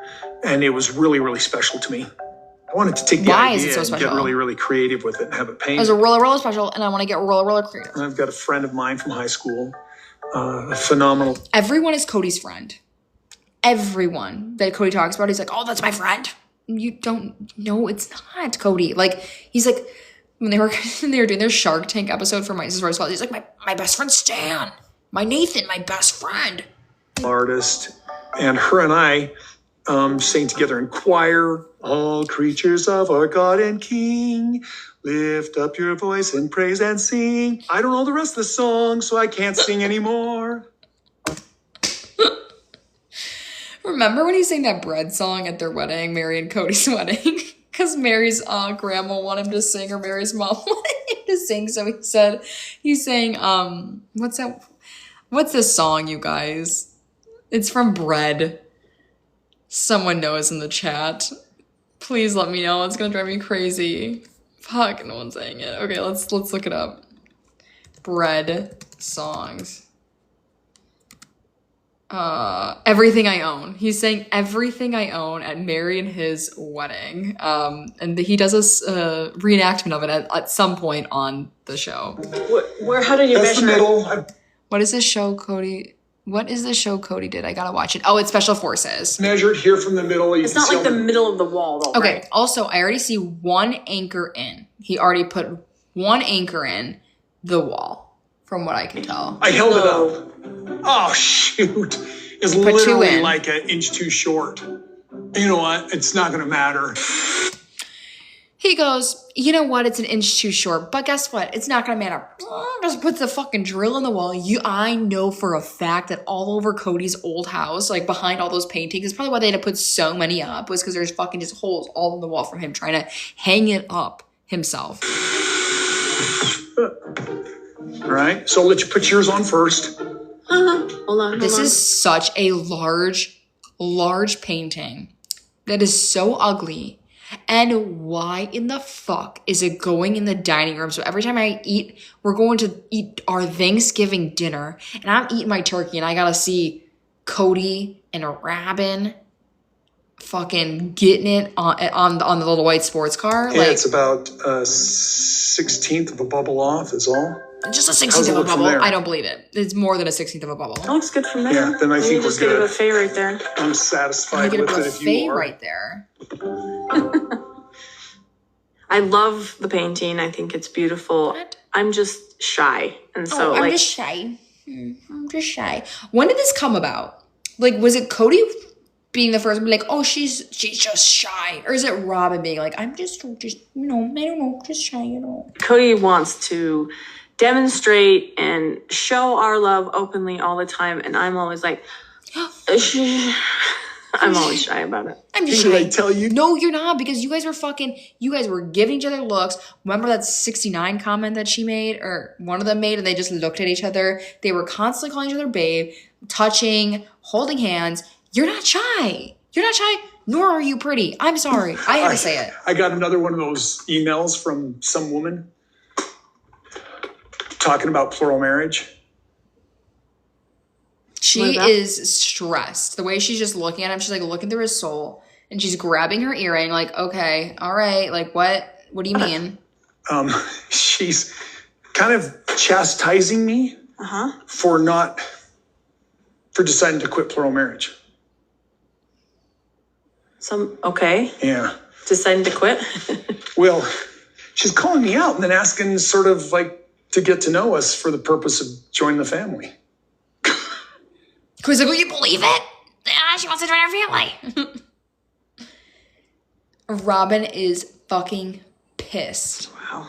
and it was really, really special to me. I wanted to take the idea and get really, really creative with it and have it painted. It was a really special, and I want to get really creative. And I've got a friend of mine from high school, phenomenal. Everyone is Cody's friend. Everyone that Cody talks about, he's like, oh, that's my friend. You don't know it's not Cody. Like, he's like, when they were doing their Shark Tank episode for My Sisterwives, he's like, my best friend Stan, my Nathan, my best friend. Artist, and her and I sang together in choir. All creatures of our God and King, lift up your voice and praise and sing. I don't know the rest of the song, so I can't sing anymore. Remember when he sang that bread song at their wedding, Mary and Cody's wedding? Because Mary's grandma wanted him to sing, or Mary's mom wanted him to sing. So he sang, what's that? What's this song, you guys? It's from Bread. Someone knows in the chat. Please let me know. It's gonna drive me crazy. Fuck, no one's saying it. Okay, let's look it up. Bread songs. Everything I Own. He's saying Everything I Own at Mary and his wedding. And he does a reenactment of it at some point on the show. How did you measure it? What is this show, Cody? What is the show Cody did? I gotta watch it. Oh, it's Special Forces. Measured here from the middle. It's not like the middle of the wall, though. Okay, right? Also, I already see one anchor in. He already put one anchor in the wall, from what I can tell. I held it up. Oh, shoot. It's literally like an inch too short. You know what? It's not going to matter. He goes, you know what? It's an inch too short. But guess what? It's not going to matter. Just put the fucking drill in the wall. I know for a fact that all over Cody's old house, like behind all those paintings, is probably why they had to put so many up, was because there's fucking just holes all in the wall from him trying to hang it up himself. All right. So I'll let you put yours on first. Hold on. This is such a large painting that is so ugly. And why in the fuck is it going in the dining room? So every time I eat, we're going to eat our Thanksgiving dinner, and I'm eating my turkey, and I gotta see Cody and Robin fucking getting it on the little white sports car. Yeah, it's about 1/16 of a bubble off is all. Just a 16th of a bubble. I don't believe it. It's more than a 16th of a bubble. That looks good from there. Yeah, then I think we're just get a good. buffet right there. I'm satisfied You with get a it if you buffet are. right there. I love the painting. I think it's beautiful. What? I'm just shy. And so I'm just shy. I'm just shy. When did this come about? Like, was it Cody being the first one to be like, oh, she's just shy? Or is it Robin being like, I'm just, I don't know, just shy, Cody wants to demonstrate and show our love openly all the time. And I'm always like, I'm always shy about it. I'm just Should shy. I tell you? No, you're not, because you guys were giving each other looks. Remember that 69 comment that she made, or one of them made, and they just looked at each other. They were constantly calling each other babe, touching, holding hands. You're not shy. You're not shy, nor are you pretty. I'm sorry. I had to say it. I got another one of those emails from some woman talking about plural marriage. She is stressed. The way she's just looking at him, she's like looking through his soul, and she's grabbing her earring like, okay, all right, like what do you mean? She's kind of chastising me for deciding to quit plural marriage. Okay. Yeah. Deciding to quit? Well, she's calling me out and then asking sort of like to get to know us for the purpose of joining the family. Because like, will you believe it? She wants to join our family. Robin is fucking pissed. Wow.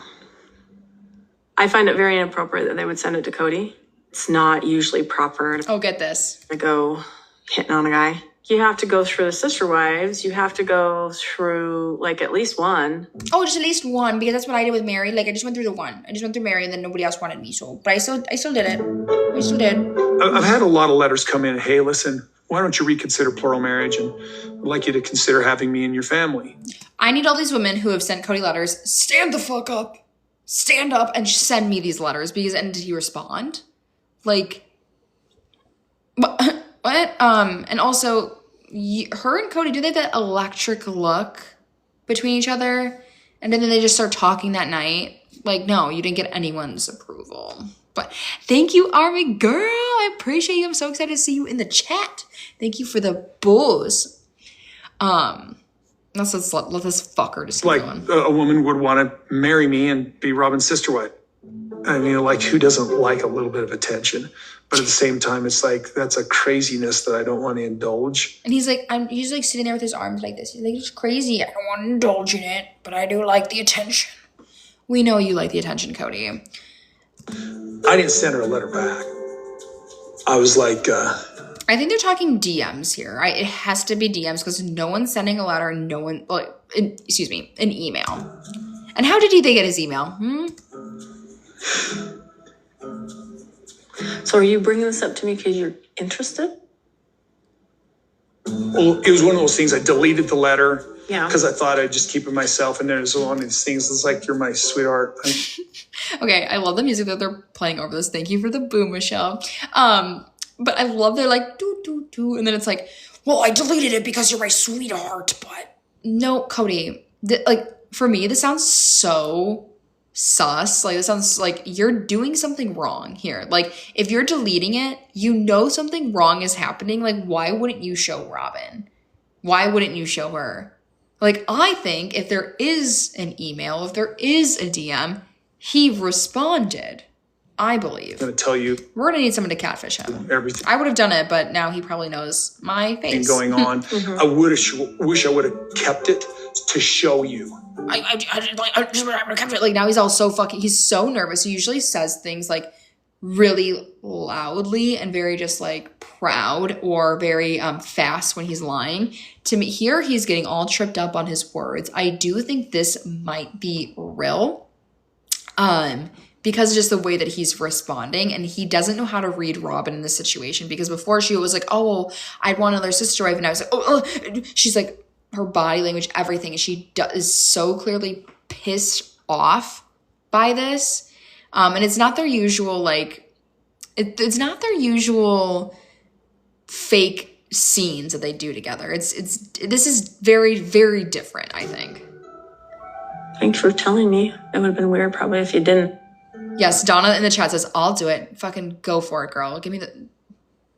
I find it very inappropriate that they would send it to Cody. It's not usually proper Oh, get this. to go hitting on a guy. You have to go through the Sisterwives. You have to go through like at least one. Oh, just at least one, because that's what I did with Mary. Like I just went through the one. I just went through Mary, and then nobody else wanted me. So, but I still did it. I still did. I've had a lot of letters come in. Hey, listen, why don't you reconsider plural marriage? And I'd like you to consider having me in your family. I need all these women who have sent Cody letters. Stand the fuck up. Stand up and send me these letters, and did he respond? Like, what? And also, her and Cody, do they have that electric look between each other? And then they just start talking that night. Like, no, you didn't get anyone's approval. But thank you, Army girl. I appreciate you. I'm so excited to see you in the chat. Thank you for the booze. Let's let this fucker just keep going. A woman would want to marry me and be Robin's sister wife. I mean, like, who doesn't like a little bit of attention? But at the same time, it's like, that's a craziness that I don't want to indulge. And he's like sitting there with his arms like this. He's like, it's crazy. I don't want to indulge in it, but I do like the attention. We know you like the attention, Cody. I didn't send her a letter back. I was like, I think they're talking DMs here. It has to be DMs because no one's sending a letter. No one, an email. And how did they get his email? So are you bringing this up to me because you're interested? Well, it was one of those things. I deleted the letter. Yeah. Because I thought I'd just keep it myself. And then it's one of these things. It's like, you're my sweetheart. Okay, I love the music that they're playing over this. Thank you for the boom, Michelle. But I love they're like, doo, doo, doo. And then it's like, well, I deleted it because you're my sweetheart. But no, Cody, for me, this sounds so sus. Like, this sounds like you're doing something wrong here. Like, if you're deleting it, you know something wrong is happening. Like, why wouldn't you show Robin? Why wouldn't you show her? Like, I think if there is an email, if there is a DM, he responded. I believe. I'm going to tell you. We're going to need someone to catfish him. Everything. I would have done it, but now he probably knows my face. Going on. I wish I would have kept it to show you. I just would have kept it. Like, now he's all so he's so nervous. He usually says things like really loudly and very just like proud or very fast when he's lying. To me, here he's getting all tripped up on his words. I do think this might be real. Because of just the way that he's responding, and he doesn't know how to read Robin in this situation, because before she was like, oh, well, I'd want another sister wife, and I was like, she's like, her body language, everything, she is so clearly pissed off by this, and it's not their usual, like, it's not their usual fake scenes that they do together. This is very, very different, I think. Thanks for telling me. It would have been weird probably if you didn't. Yes, Donna in the chat says, I'll do it. Fucking go for it, girl. Give me the...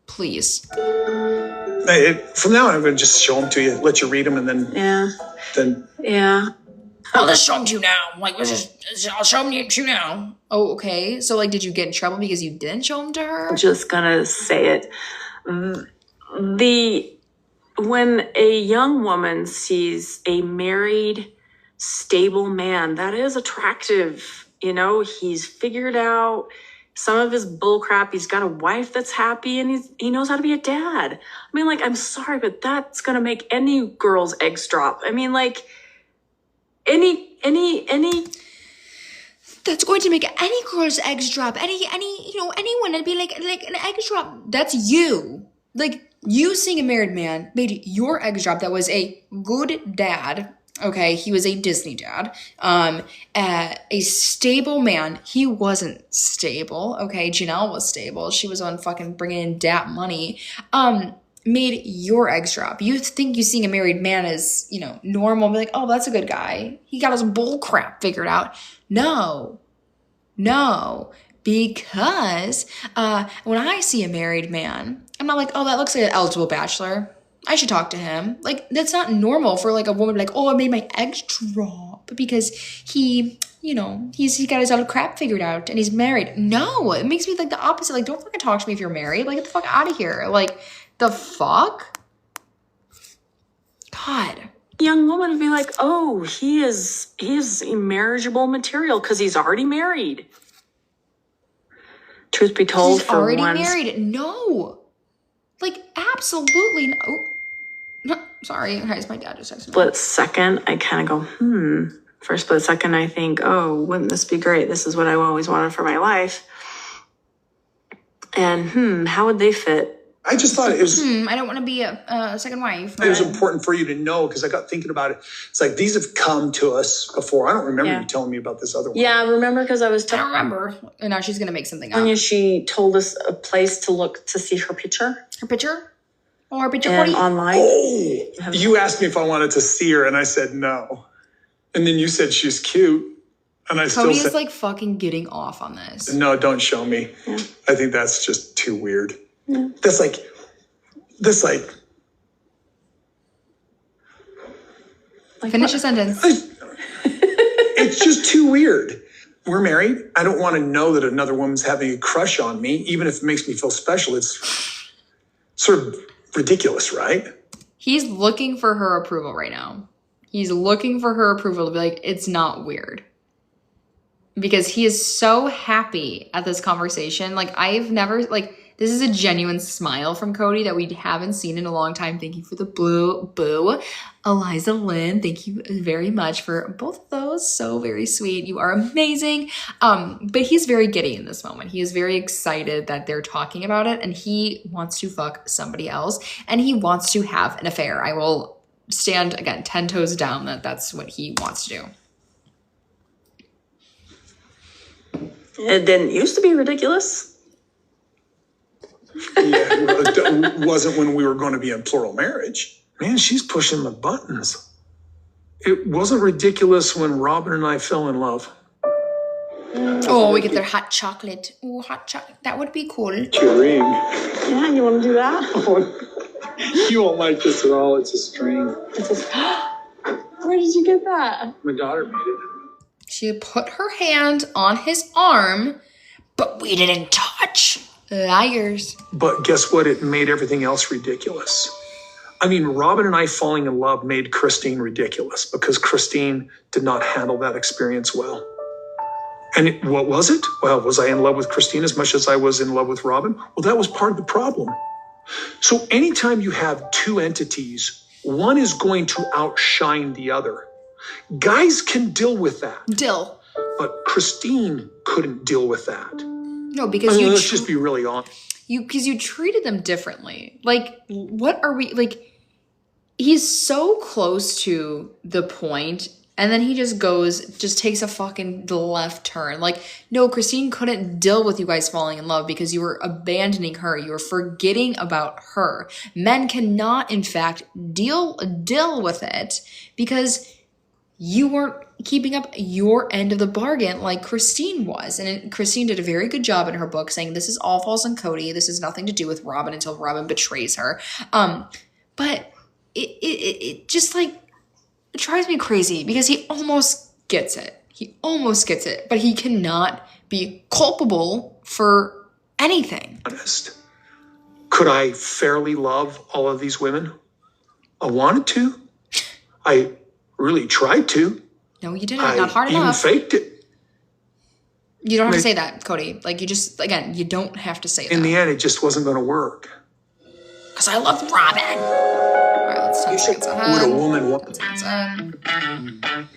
Please. From now on, I'm going to just show them to you, let you read them, and then... Yeah. I'll just show them to you now. Like, I'll show them to you now. Oh, okay. So, like, did you get in trouble because you didn't show them to her? I'm just gonna say it. When a young woman sees a married, stable man, that is attractive. You know, he's figured out some of his bullcrap. He's got a wife that's happy, and he knows how to be a dad. I mean, like, I'm sorry, but that's gonna make any girl's eggs drop. I mean, like, any. That's going to make any girl's eggs drop. Anyone. It'd be like an egg drop. That's you. Like, you seeing a married man made your eggs drop. That was a good dad. Okay, he was a Disney dad. A stable man. He wasn't stable. Okay, Janelle was stable. She was on fucking bringing in dat money. Made your eggs drop. You think you seeing a married man is, normal. Be like, oh, that's a good guy. He got his bull crap figured out. No, because when I see a married man, I'm not like, oh, that looks like an eligible bachelor. I should talk to him. Like, that's not normal for like a woman like, oh, I made my eggs drop because he got his other crap figured out and he's married. No, it makes me like the opposite. Like, don't fucking talk to me if you're married. Like, get the fuck out of here. Like, the fuck? God. Young woman would be like, oh, he is marriageable material because he's already married. Truth be told, he's already married. No. Like, absolutely no. Sorry, guys, my dad just texted me. Split second, I kind of go, For a split second, I think, oh, wouldn't this be great? This is what I always wanted for my life. And how would they fit? I just thought it was... I don't want to be a second wife. It was important for you to know because I got thinking about it. It's like, these have come to us before. I don't remember you telling me about this other one. Yeah, remember? Because I was... I don't remember. And now she's going to make something up. She told us a place to look to see her picture. Her picture? Or her picture online. Oh! You asked me if I wanted to see her, and I said no. And then you said she's cute. And I Cody still is like fucking getting off on this. No, don't show me. Yeah. I think that's just too weird. Yeah. That's like finish a sentence. It's just too weird. We're married. I don't want to know that another woman's having a crush on me, even if it makes me feel special. It's sort of ridiculous, right? He's looking for her approval right now. He's looking for her approval to be like, it's not weird. Because he is so happy at this conversation. Like, I've never, like, this is a genuine smile from Cody that we haven't seen in a long time. Thank you for the boo. Eliza Lynn, thank you very much for both of those. So very sweet. You are amazing. But he's very giddy in this moment. He is very excited that they're talking about it. And he wants to fuck somebody else. And he wants to have an affair. I will stand, again, 10 toes down that that's what he wants to do. It didn't used to be ridiculous. Yeah, it wasn't when we were going to be in plural marriage. Man, she's pushing the buttons. It wasn't ridiculous when Robin and I fell in love. Oh, we get their hot chocolate. Oh, hot chocolate. That would be cool. It's your ring. Yeah, you want to do that? You won't like this at all. It's a string. Where did you get that? My daughter made it. She put her hand on his arm, but we didn't touch. Liars. But guess what? It made everything else ridiculous. I mean, Robin and I falling in love made Christine ridiculous because Christine did not handle that experience well. And what was it? Well, was I in love with Christine as much as I was in love with Robin? Well, that was part of the problem. So anytime you have two entities, one is going to outshine the other. Guys can deal with that. But Christine couldn't deal with that. No, because let's just be really honest. Because you treated them differently. Like, what are we, like, he's so close to the point And then he just takes a fucking left turn. Like, no, Christine couldn't deal with you guys falling in love because you were abandoning her. You were forgetting about her. Men cannot, in fact, deal with it because you weren't keeping up your end of the bargain like Christine was. And Christine did a very good job in her book saying this is all falls on Cody. This has nothing to do with Robin until Robin betrays her. But it just like, it drives me crazy because he almost gets it. But he cannot be culpable for anything. Honest. Could I fairly love all of these women? I wanted to. I really tried to. No, you didn't. Not hard enough. I even faked it. You don't have to say that, Cody. Like, you just, again, you don't have to say that. In the end, it just wasn't going to work. Because I love Robin. All right, let's 10 seconds ahead. Would a woman want? 10 seconds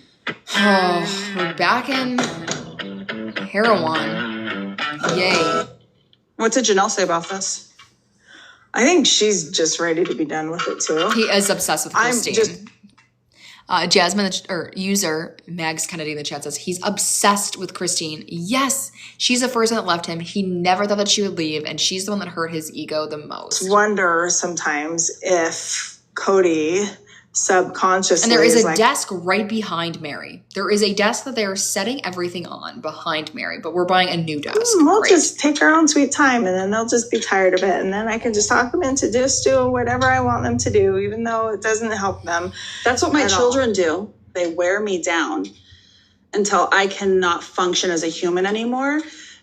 Oh, we're back in heroin. Yay. What did Janelle say about this? I think she's just ready to be done with it too. He is obsessed with Christine. Jasmine, or user Mags Kennedy in the chat says he's obsessed with Christine. Yes, she's the first one that left him. He never thought that she would leave, and she's the one that hurt his ego the most. Wonder sometimes if Cody subconsciously. And there is a desk right behind Mary. There is a desk that they are setting everything on behind Mary, but we're buying a new desk. We'll just take our own sweet time, and then they'll just be tired of it, and then I can just talk them into just do whatever I want them to do, even though it doesn't help them. That's what my children do. They wear me down until I cannot function as a human anymore,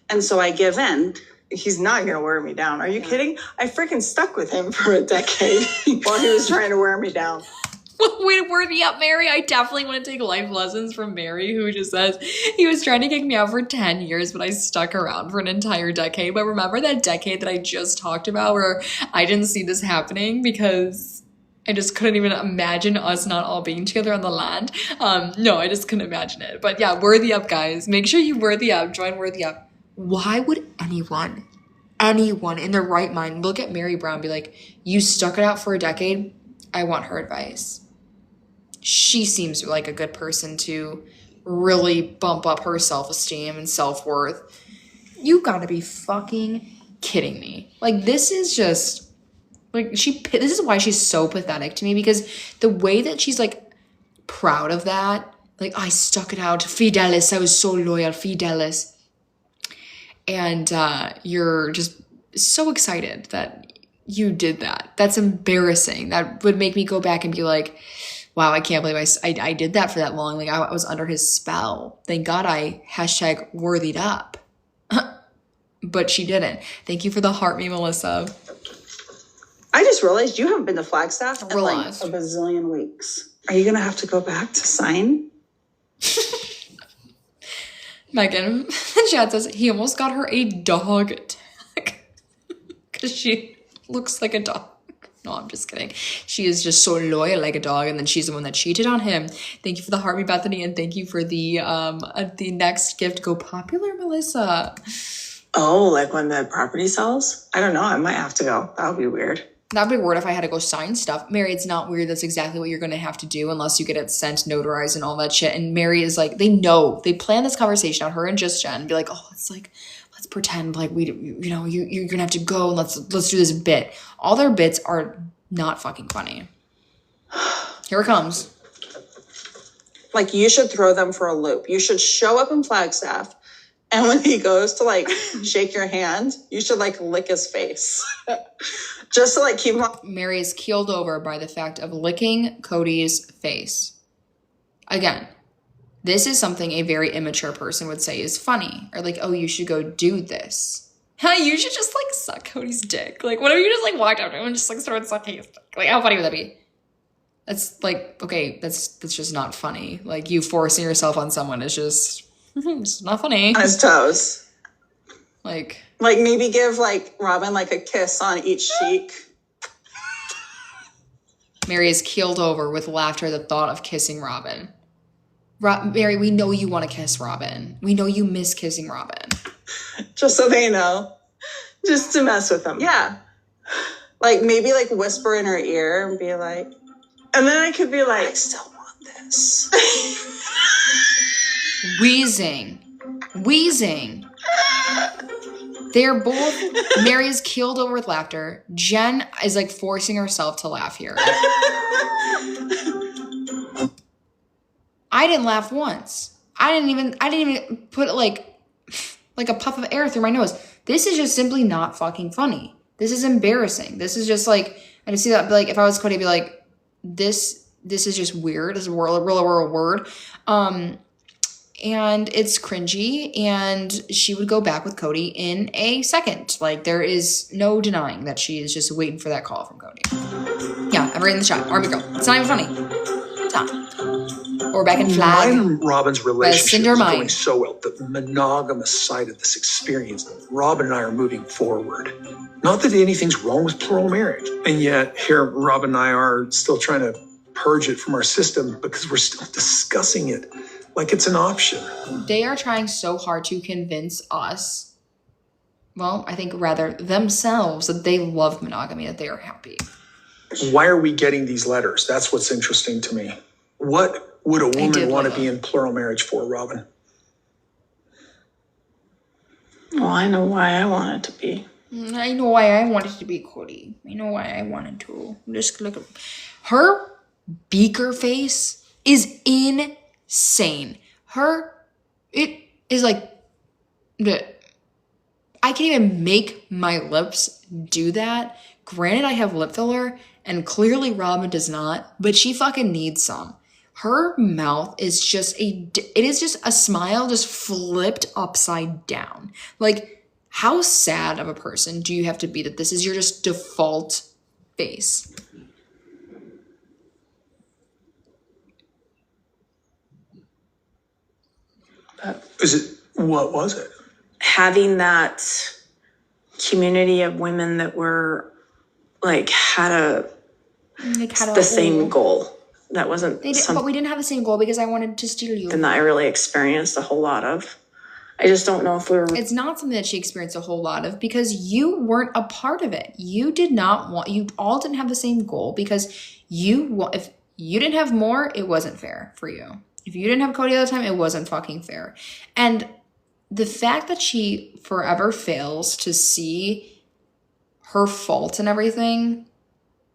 and so I give in. He's not going to wear me down. Are you kidding? I freaking stuck with him for a decade while he was trying to wear me down. Wait, worthy up, Mary. I definitely want to take life lessons from Mary, who just says he was trying to kick me out for 10 years, but I stuck around for an entire decade. But remember that decade that I just talked about where I didn't see this happening because I just couldn't even imagine us not all being together on the land? No, I just couldn't imagine it. But yeah, worthy up, guys. Make sure you worthy up. Join worthy up. Why would anyone in their right mind look at Mary Brown and be like, you stuck it out for a decade? I want her advice. She seems like a good person to really bump up her self-esteem and self-worth. You gotta be fucking kidding me. Like, this is just, like, this is why she's so pathetic to me, because the way that she's, like, proud of that, like, I stuck it out, Fidelis, I was so loyal, Fidelis. And you're just so excited that you did that. That's embarrassing. That would make me go back and be like, wow, I can't believe I did that for that long. Like, I was under his spell. Thank God I #worthied up. But she didn't. Thank you for the heart me, Melissa. I just realized you haven't been to Flagstaff in like a bazillion weeks. Are you going to have to go back to sign? Megan, the chat says he almost got her a dog tag because she looks like a dog. No, I'm just kidding. She is just so loyal like a dog, and then she's the one that cheated on him. Thank you for the heart, me, Bethany, and thank you for the next gift. Go popular, Melissa. Oh, like when the property sells? I don't know. I might have to go. That would be weird. That would be weird if I had to go sign stuff. Mary, it's not weird. That's exactly what you're going to have to do unless you get it sent, notarized, and all that shit. And Mary is like, they know. They plan this conversation out, her and Just Jen, and be like, oh, let's pretend like we, you know, you're going to have to go and let's do this bit. All their bits are not fucking funny. Here it comes. Like, you should throw them for a loop. You should show up in Flagstaff, and when he goes to, like, shake your hand, you should, like, lick his face. Just to, like, keep him up. Mary is keeled over by the fact of licking Cody's face. Again, this is something a very immature person would say is funny. Or, like, oh, you should go do this. You should just, like, suck Cody's dick. Like, what if you just, like, walked up to him and just, like, started sucking his dick? Like, how funny would that be? That's, like, okay, that's just not funny. Like, you forcing yourself on someone is just... it's not funny. On his toes. Like maybe give like Robin like a kiss on each cheek. Mary is keeled over with laughter at the thought of kissing Robin. Mary, we know you want to kiss Robin. We know you miss kissing Robin. Just so they know. Just to mess with them. Yeah. Like maybe like whisper in her ear and be like, and then I could be like, I still want this. Wheezing. They're both, Mary is killed over with laughter. Jen is like forcing herself to laugh here. I didn't laugh once. I didn't even put like a puff of air through my nose. This is just simply not fucking funny. This is embarrassing. This is just like, I just see that, like, if I was Cody, I'd be like, this is just weird. This is a real word. And it's cringy, and she would go back with Cody in a second. Like, there is no denying that she is just waiting for that call from Cody. Yeah, I'm right in the chat. Army girl. It's not even funny. It's not. Or back in Flag. Mine and Robin's relationship is going so well. The monogamous side of this experience. Robin and I are moving forward. Not that anything's wrong with plural marriage. And yet, here, Robin and I are still trying to purge it from our system because we're still discussing it like it's an option. They are trying so hard to convince us, well, I think rather themselves, that they love monogamy, that they are happy. Why are we getting these letters? That's what's interesting to me. What would a woman want to be in plural marriage for, Robin? Well, I know why I want it to be. I know why I wanted to be Cody. I know why I wanted to. Just look at her beaker face is insane. It is like, I can't even make my lips do that. Granted, I have lip filler, and clearly Robin does not, but she fucking needs some. Her mouth is just it is just a smile just flipped upside down. Like, how sad of a person do you have to be that this is your just default face? What was it? Having that community of women that were had the same goal. That wasn't but we didn't have the same goal because I wanted to steal you. And that I really experienced a whole lot of. I just don't know if we were. It's not something that she experienced a whole lot of because you weren't a part of it. You all didn't have the same goal because if you didn't have more, it wasn't fair for you. If you didn't have Cody all the time, it wasn't fucking fair. And the fact that she forever fails to see her faults and everything,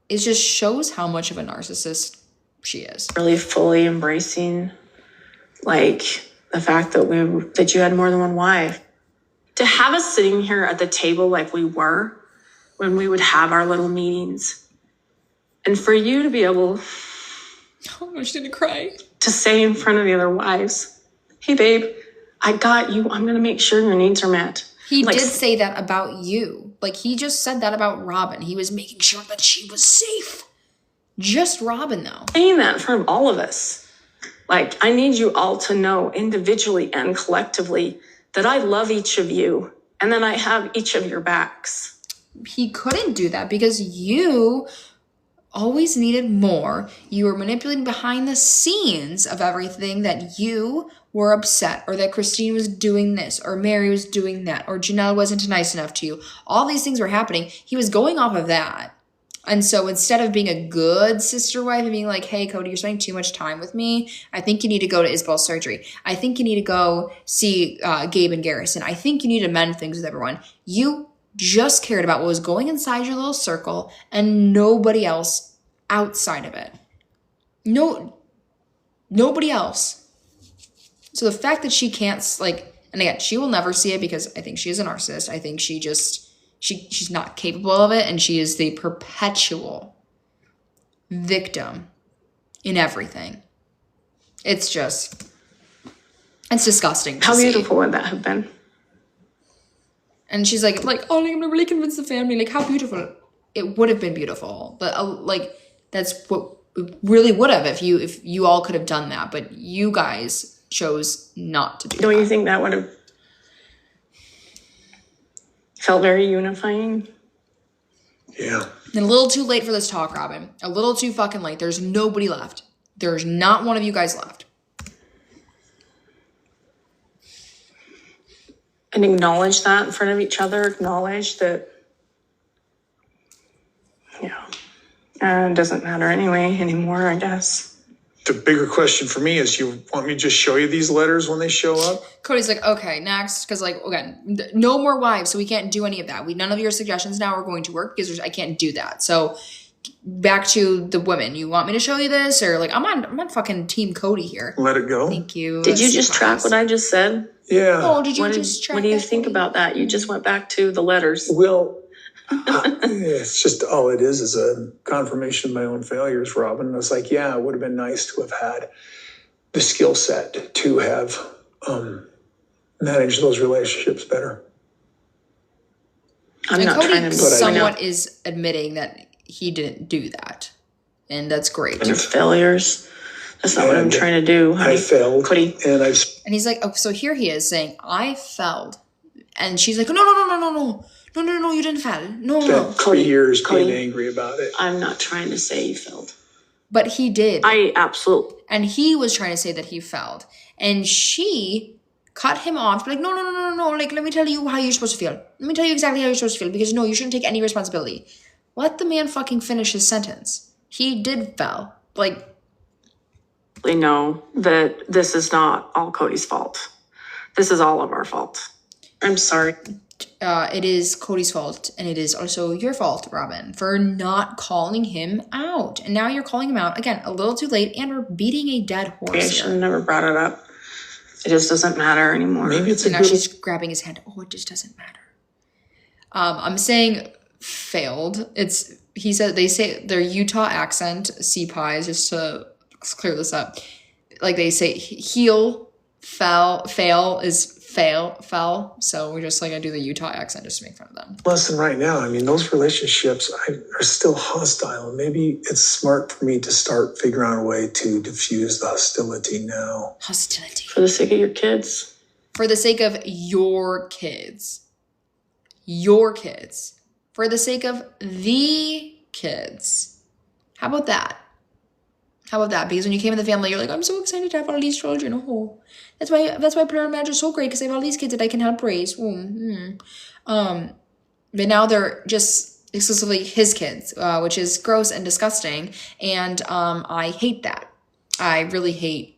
it just shows how much of a narcissist she is. Really fully embracing, the fact that you had more than one wife. To have us sitting here at the table like we were when we would have our little meetings, and for you to be able I'm just gonna cry. To say in front of the other wives, hey babe, I got you. I'm gonna make sure your needs are met. He did say that about you. He just said that about Robin. He was making sure that she was safe. Just Robin, though. Saying that in front of all of us. I need you all to know individually and collectively that I love each of you and that I have each of your backs. He couldn't do that because you always needed more. You were manipulating behind the scenes of everything, that you were upset, or that Christine was doing this, or Mary was doing that, or Janelle wasn't nice enough to you. All these things were happening. He was going off of that. And so instead of being a good sister wife and being like, hey, Cody, you're spending too much time with me. I think you need to go to Isabel's surgery. I think you need to go see Gabe and Garrison. I think you need to mend things with everyone. You just cared about what was going inside your little circle and nobody else outside of it. Nobody else. So the fact that she can't, and again, she will never see it because I think she is a narcissist. I think she's not capable of it, and she is the perpetual victim in everything. It's disgusting to How see. beautiful would that have been? And she's like, oh, I'm gonna really convince the family. How beautiful. It would have been beautiful. But that's what it really would have if you all could have done that. But you guys chose not to do that. Don't you think that would have felt very unifying? Yeah. And a little too late for this talk, Robin. A little too fucking late. There's nobody left. There's not one of you guys left. And acknowledge that in front of each other. Acknowledge that, it doesn't matter anymore, I guess. The bigger question for me is, you want me to just show you these letters when they show up? Cody's like, okay, next. Because, like, again, no more wives, so we can't do any of that. None of your suggestions now are going to work because I can't do that. So back to the women. You want me to show you this? Or, like, I'm on fucking Team Cody here. Let it go. Thank you. Did you just track what I just said? Yeah. Oh, did you just track what do you think about that? You just went back to the letters. Well, it's just all it is a confirmation of my own failures, Robin. I was like, yeah, it would have been nice to have had the skill set to have managed those relationships better. And Cody somewhat is admitting that he didn't do that. And that's great. Your failures. That's not what I'm trying to do. I failed. Cody. And he's like, oh, so here he is saying, I failed. And she's like, no, you didn't fail. No. Spent 3 years being angry about it. I'm not trying to say you failed. But he did. I absolutely. And he was trying to say that he failed. And she cut him off. Like, no. Like, let me tell you how you're supposed to feel. Let me tell you exactly how you're supposed to feel. Because, no, you shouldn't take any responsibility. Let the man fucking finish his sentence. He did fail. Like. They know that this is not all Cody's fault. This is all of our fault. I'm sorry. It is Cody's fault, and it is also your fault, Robin, for not calling him out. And now you're calling him out, again, a little too late, and we're beating a dead horse. I should have never brought it up. It just doesn't matter anymore. Maybe it's and now she's grabbing his hand. Oh, it just doesn't matter. I'm saying failed. He said they say their Utah accent, C-pies, just to clear this up. Like they say heal, fail is fell. So we're just like, I do the Utah accent just to make fun of them. Lesson right now. I mean, those relationships are still hostile. Maybe it's smart for me to start figuring out a way to diffuse the hostility now. Hostility. For the sake of your kids. For the sake of your kids. Your kids. For the sake of the kids. How about that? Because when you came in the family, you're like, I'm so excited to have all these children. Oh, that's why plural marriage is so great, because I have all these kids that I can help raise. But now they're just exclusively his kids, which is gross and disgusting. And I hate that. I really hate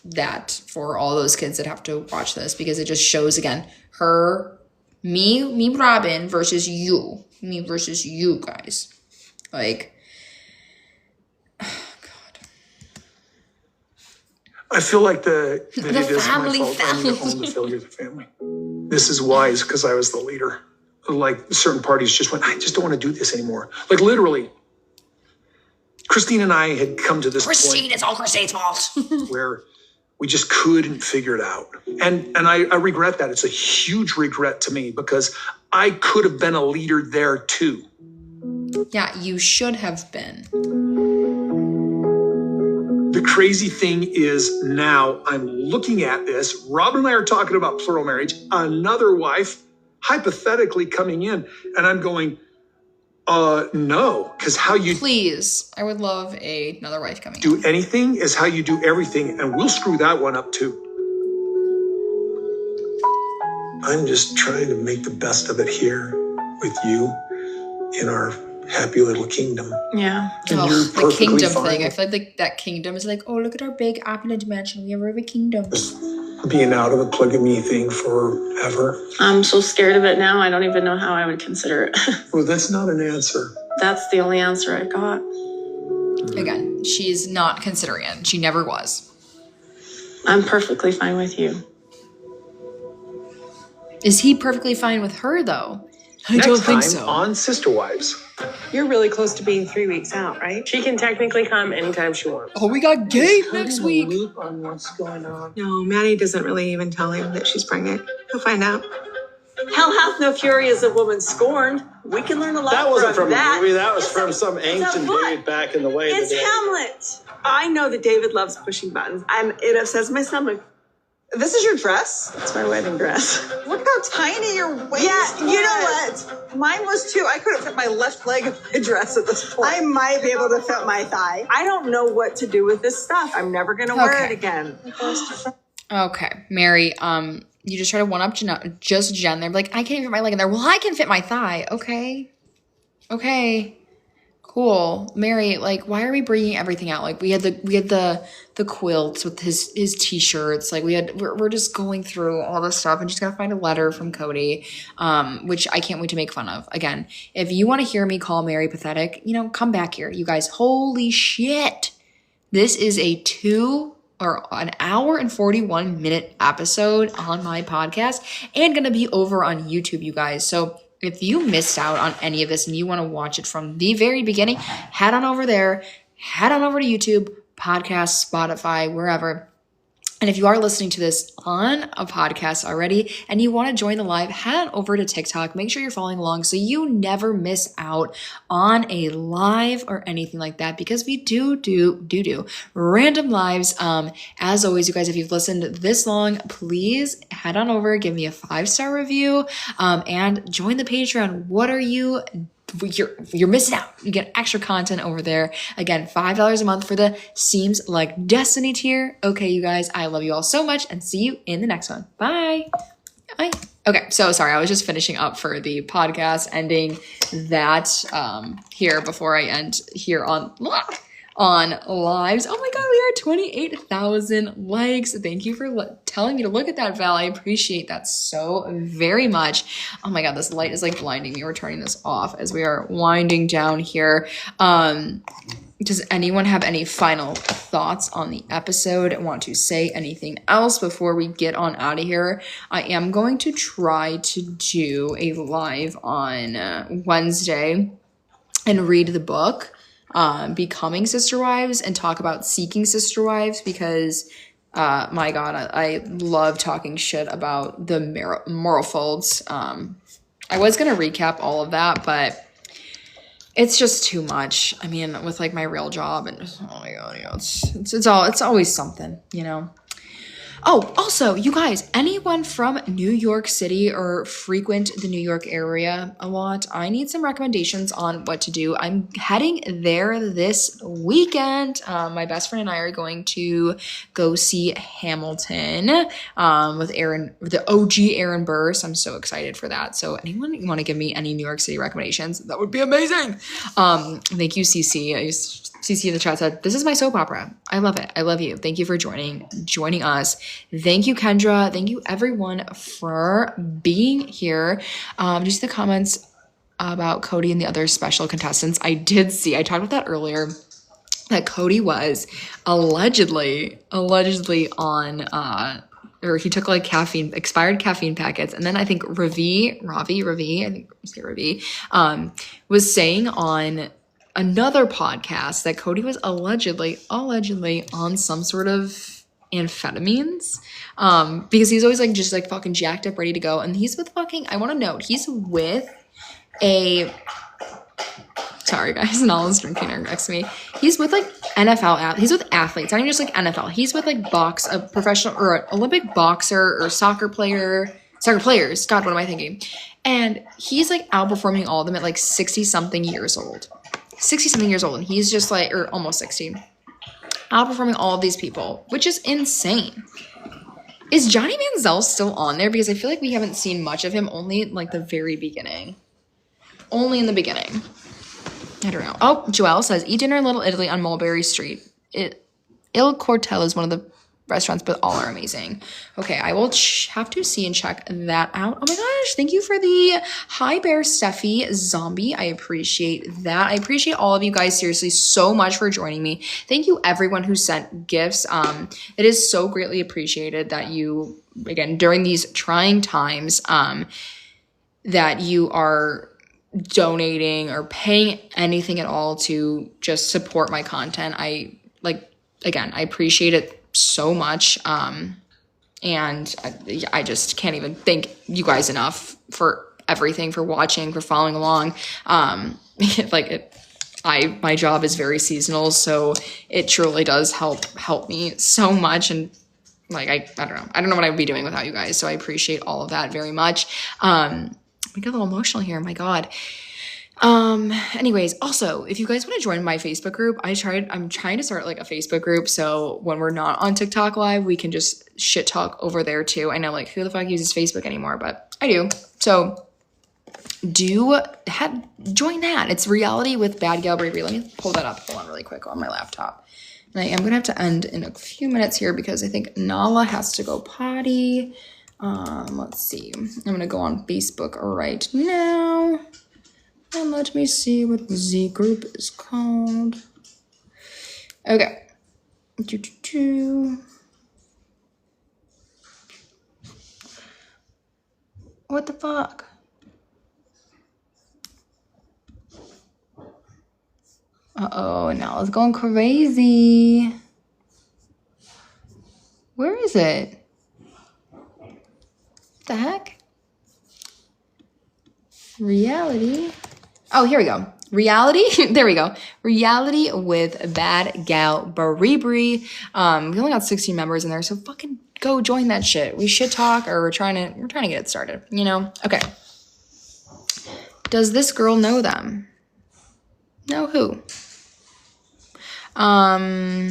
that for all those kids that have to watch this, because it just shows again me, Robin versus you, me versus you guys, like. I feel like that it is my fault. I need to own the failures of the family. This is wise because I was the leader. Like certain parties just went, I just don't want to do this anymore. Like literally, Christine and I had come to this point. It's all Christine's fault. Where we just couldn't figure it out. And I regret that. It's a huge regret to me because I could have been a leader there too. Yeah, you should have been. The crazy thing is now I'm looking at this. Robin and I are talking about plural marriage, another wife hypothetically coming in, and I'm going, no, because how you please, I would love another wife coming do anything is how you do everything, and we'll screw that one up too. I'm just trying to make the best of it here with you in our happy little kingdom. Yeah. The kingdom thing. I feel like that kingdom is like, oh, look at our big opulent mansion. We have a kingdom. Just being out of the polygamy thing forever. I'm so scared of it now. I don't even know how I would consider it. Well, that's not an answer. That's the only answer I got. Again, she's not considering it. She never was. I'm perfectly fine with you. Is he perfectly fine with her, though? I don't think so. On Sisterwives. You're really close to being 3 weeks out, right? She can technically come anytime she wants. Oh, we got Gabe next week. Loop on what's going on. No, Maddie doesn't really even tell him that she's pregnant. He'll find out. Hell hath no fury as a woman scorned. We can learn a lot that wasn't from that. A movie. That was from some ancient dude back in the way. It's Hamlet. I know that David loves pushing buttons, and it upsets my stomach. This is your dress? It's my wedding dress. Look how tiny your waist is. Yeah, you know what? Mine was too. I couldn't fit my left leg in my dress at this point. I might be able to fit my thigh. I don't know what to do with this stuff. I'm never going to wear it again. Okay, Mary, you just try to one-up just Jen. They're like, I can't fit my leg in there. Well, I can fit my thigh. Okay. Cool. Mary, like, why are we bringing everything out? Like, we had the quilts with his t-shirts. Like, we're just going through all this stuff and just gotta find a letter from Cody, which I can't wait to make fun of. Again, if you want to hear me call Mary pathetic, come back here. You guys, holy shit. This is an hour and 41-minute episode on my podcast and gonna be over on YouTube, you guys. So if you missed out on any of this and you want to watch it from the very beginning, head on over there, head on over to YouTube, podcast, Spotify, wherever. And if you are listening to this on a podcast already and you want to join the live, head on over to TikTok. Make sure you're following along so you never miss out on a live or anything like that, because we do random lives. As always, you guys, if you've listened this long, please head on over, give me a 5-star review, and join the Patreon. What are you You're missing out. You get extra content over there. Again, $5 a month for the Seems Like Destiny tier. Okay, you guys, I love you all so much and see you in the next one. Bye. Bye. Okay, so sorry, I was just finishing up for the podcast, ending that here before I end here on lives. Oh my god, we are at 28,000 likes. Thank you for telling me to look at that, Val. I appreciate that so very much. Oh my god, this light is like blinding me. We're turning this off as we are winding down here. Does anyone have any final thoughts on the episode? Want to say anything else before we get on out of here? I am going to try to do a live on Wednesday and read the book Becoming Sisterwives and talk about seeking Sisterwives, because my god, I love talking shit about the moral folds. I was gonna recap all of that, but it's just too much. I mean, with like my real job and oh my god, it's always something, Oh, also, you guys, anyone from New York City or frequent the New York area a lot, I need some recommendations on what to do. I'm heading there this weekend. My best friend and I are going to go see Hamilton with the OG Aaron Burr. So I'm so excited for that. So anyone want to give me any New York City recommendations? That would be amazing. Thank you, CC. CC in the chat said, "This is my soap opera. I love it. I love you. Thank you for joining us." Thank you, Kendra. Thank you, everyone, for being here. Just the comments about Cody and the other special contestants. I did see, I talked about that earlier, that Cody was allegedly on, or he took like expired caffeine packets. And then I think Ravi, was saying on another podcast that Cody was allegedly on some sort of amphetamines, because he's always like just like fucking jacked up, ready to go. And he's with I want to note, he's with sorry guys, Nala's drinking next to me. He's with like NFL he's with athletes, not even just like NFL. He's with like a professional or an Olympic boxer or soccer players. God, what am I thinking? And he's like outperforming all of them at like 60-something years old. And he's just like, or almost 60, outperforming all of these people, which is insane. Is Johnny Manziel still on there? Because I feel like we haven't seen much of him, only like the very beginning. Only in the beginning. I don't know. Oh, Joelle says, eat dinner in Little Italy on Mulberry Street. Il Cortel is one of the restaurants, but all are amazing. Okay, I will have to see and check that out. Oh my gosh, thank you for the Hi Bear Steffi Zombie. I appreciate that. I appreciate all of you guys seriously so much for joining me. Thank you everyone who sent gifts. It is so greatly appreciated that you, again, during these trying times, that you are donating or paying anything at all to just support my content. I appreciate it so much, and I just can't even thank you guys enough for everything, for watching, for following along. My job is very seasonal, so it truly does help me so much, and like I don't know what I would be doing without you guys, so I appreciate all of that very much. I get a little emotional here, my god. Anyways, also, if you guys want to join my Facebook group, I'm trying to start like a Facebook group, so when we're not on TikTok live, we can just shit talk over there too. I know, like, who the fuck uses Facebook anymore, but I do. So join that. It's Reality with Bad Gal Bry Bry. Let me pull that up. Hold on really quick on my laptop. And I am going to have to end in a few minutes here because I think Nala has to go potty. Let's see. I'm going to go on Facebook right now. And let me see what the Z group is called. Okay. What the fuck? Uh-oh, now it's going crazy. Where is it? What the heck? Reality. Oh, here we go. Reality. There we go. Reality with Bad Gal Bry Bry. We only got 16 members in there, so fucking go join that shit. We should talk, or we're trying to get it started, you know? Okay. Does this girl know them? Know who? What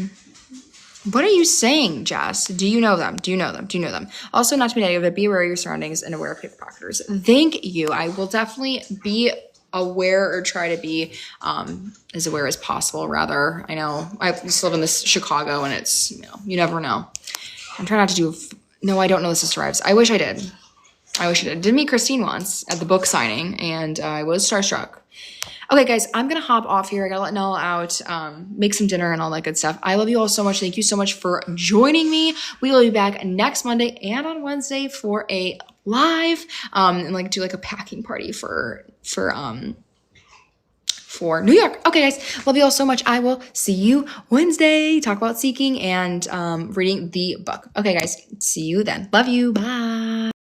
are you saying, Jess? Do you know them? Do you know them? Do you know them? Also, not to be negative, but be aware of your surroundings and aware of pickpocketers. Thank you. I will definitely be aware, or try to be as aware as possible, rather. I know I used to live in this Chicago, and it's, you know, you never know. I'm trying not to do, no, I don't know the Sisterwives. I wish I did. Did meet Christine once at the book signing, and I was starstruck. Okay, guys, I'm going to hop off here. I got to let Nala out, make some dinner and all that good stuff. I love you all so much. Thank you so much for joining me. We will be back next Monday and on Wednesday for a live, and like do like a packing party for New York. Okay, guys, love you all so much. I will see you Wednesday. Talk about seeking and reading the book. Okay, guys, see you then. Love you. Bye.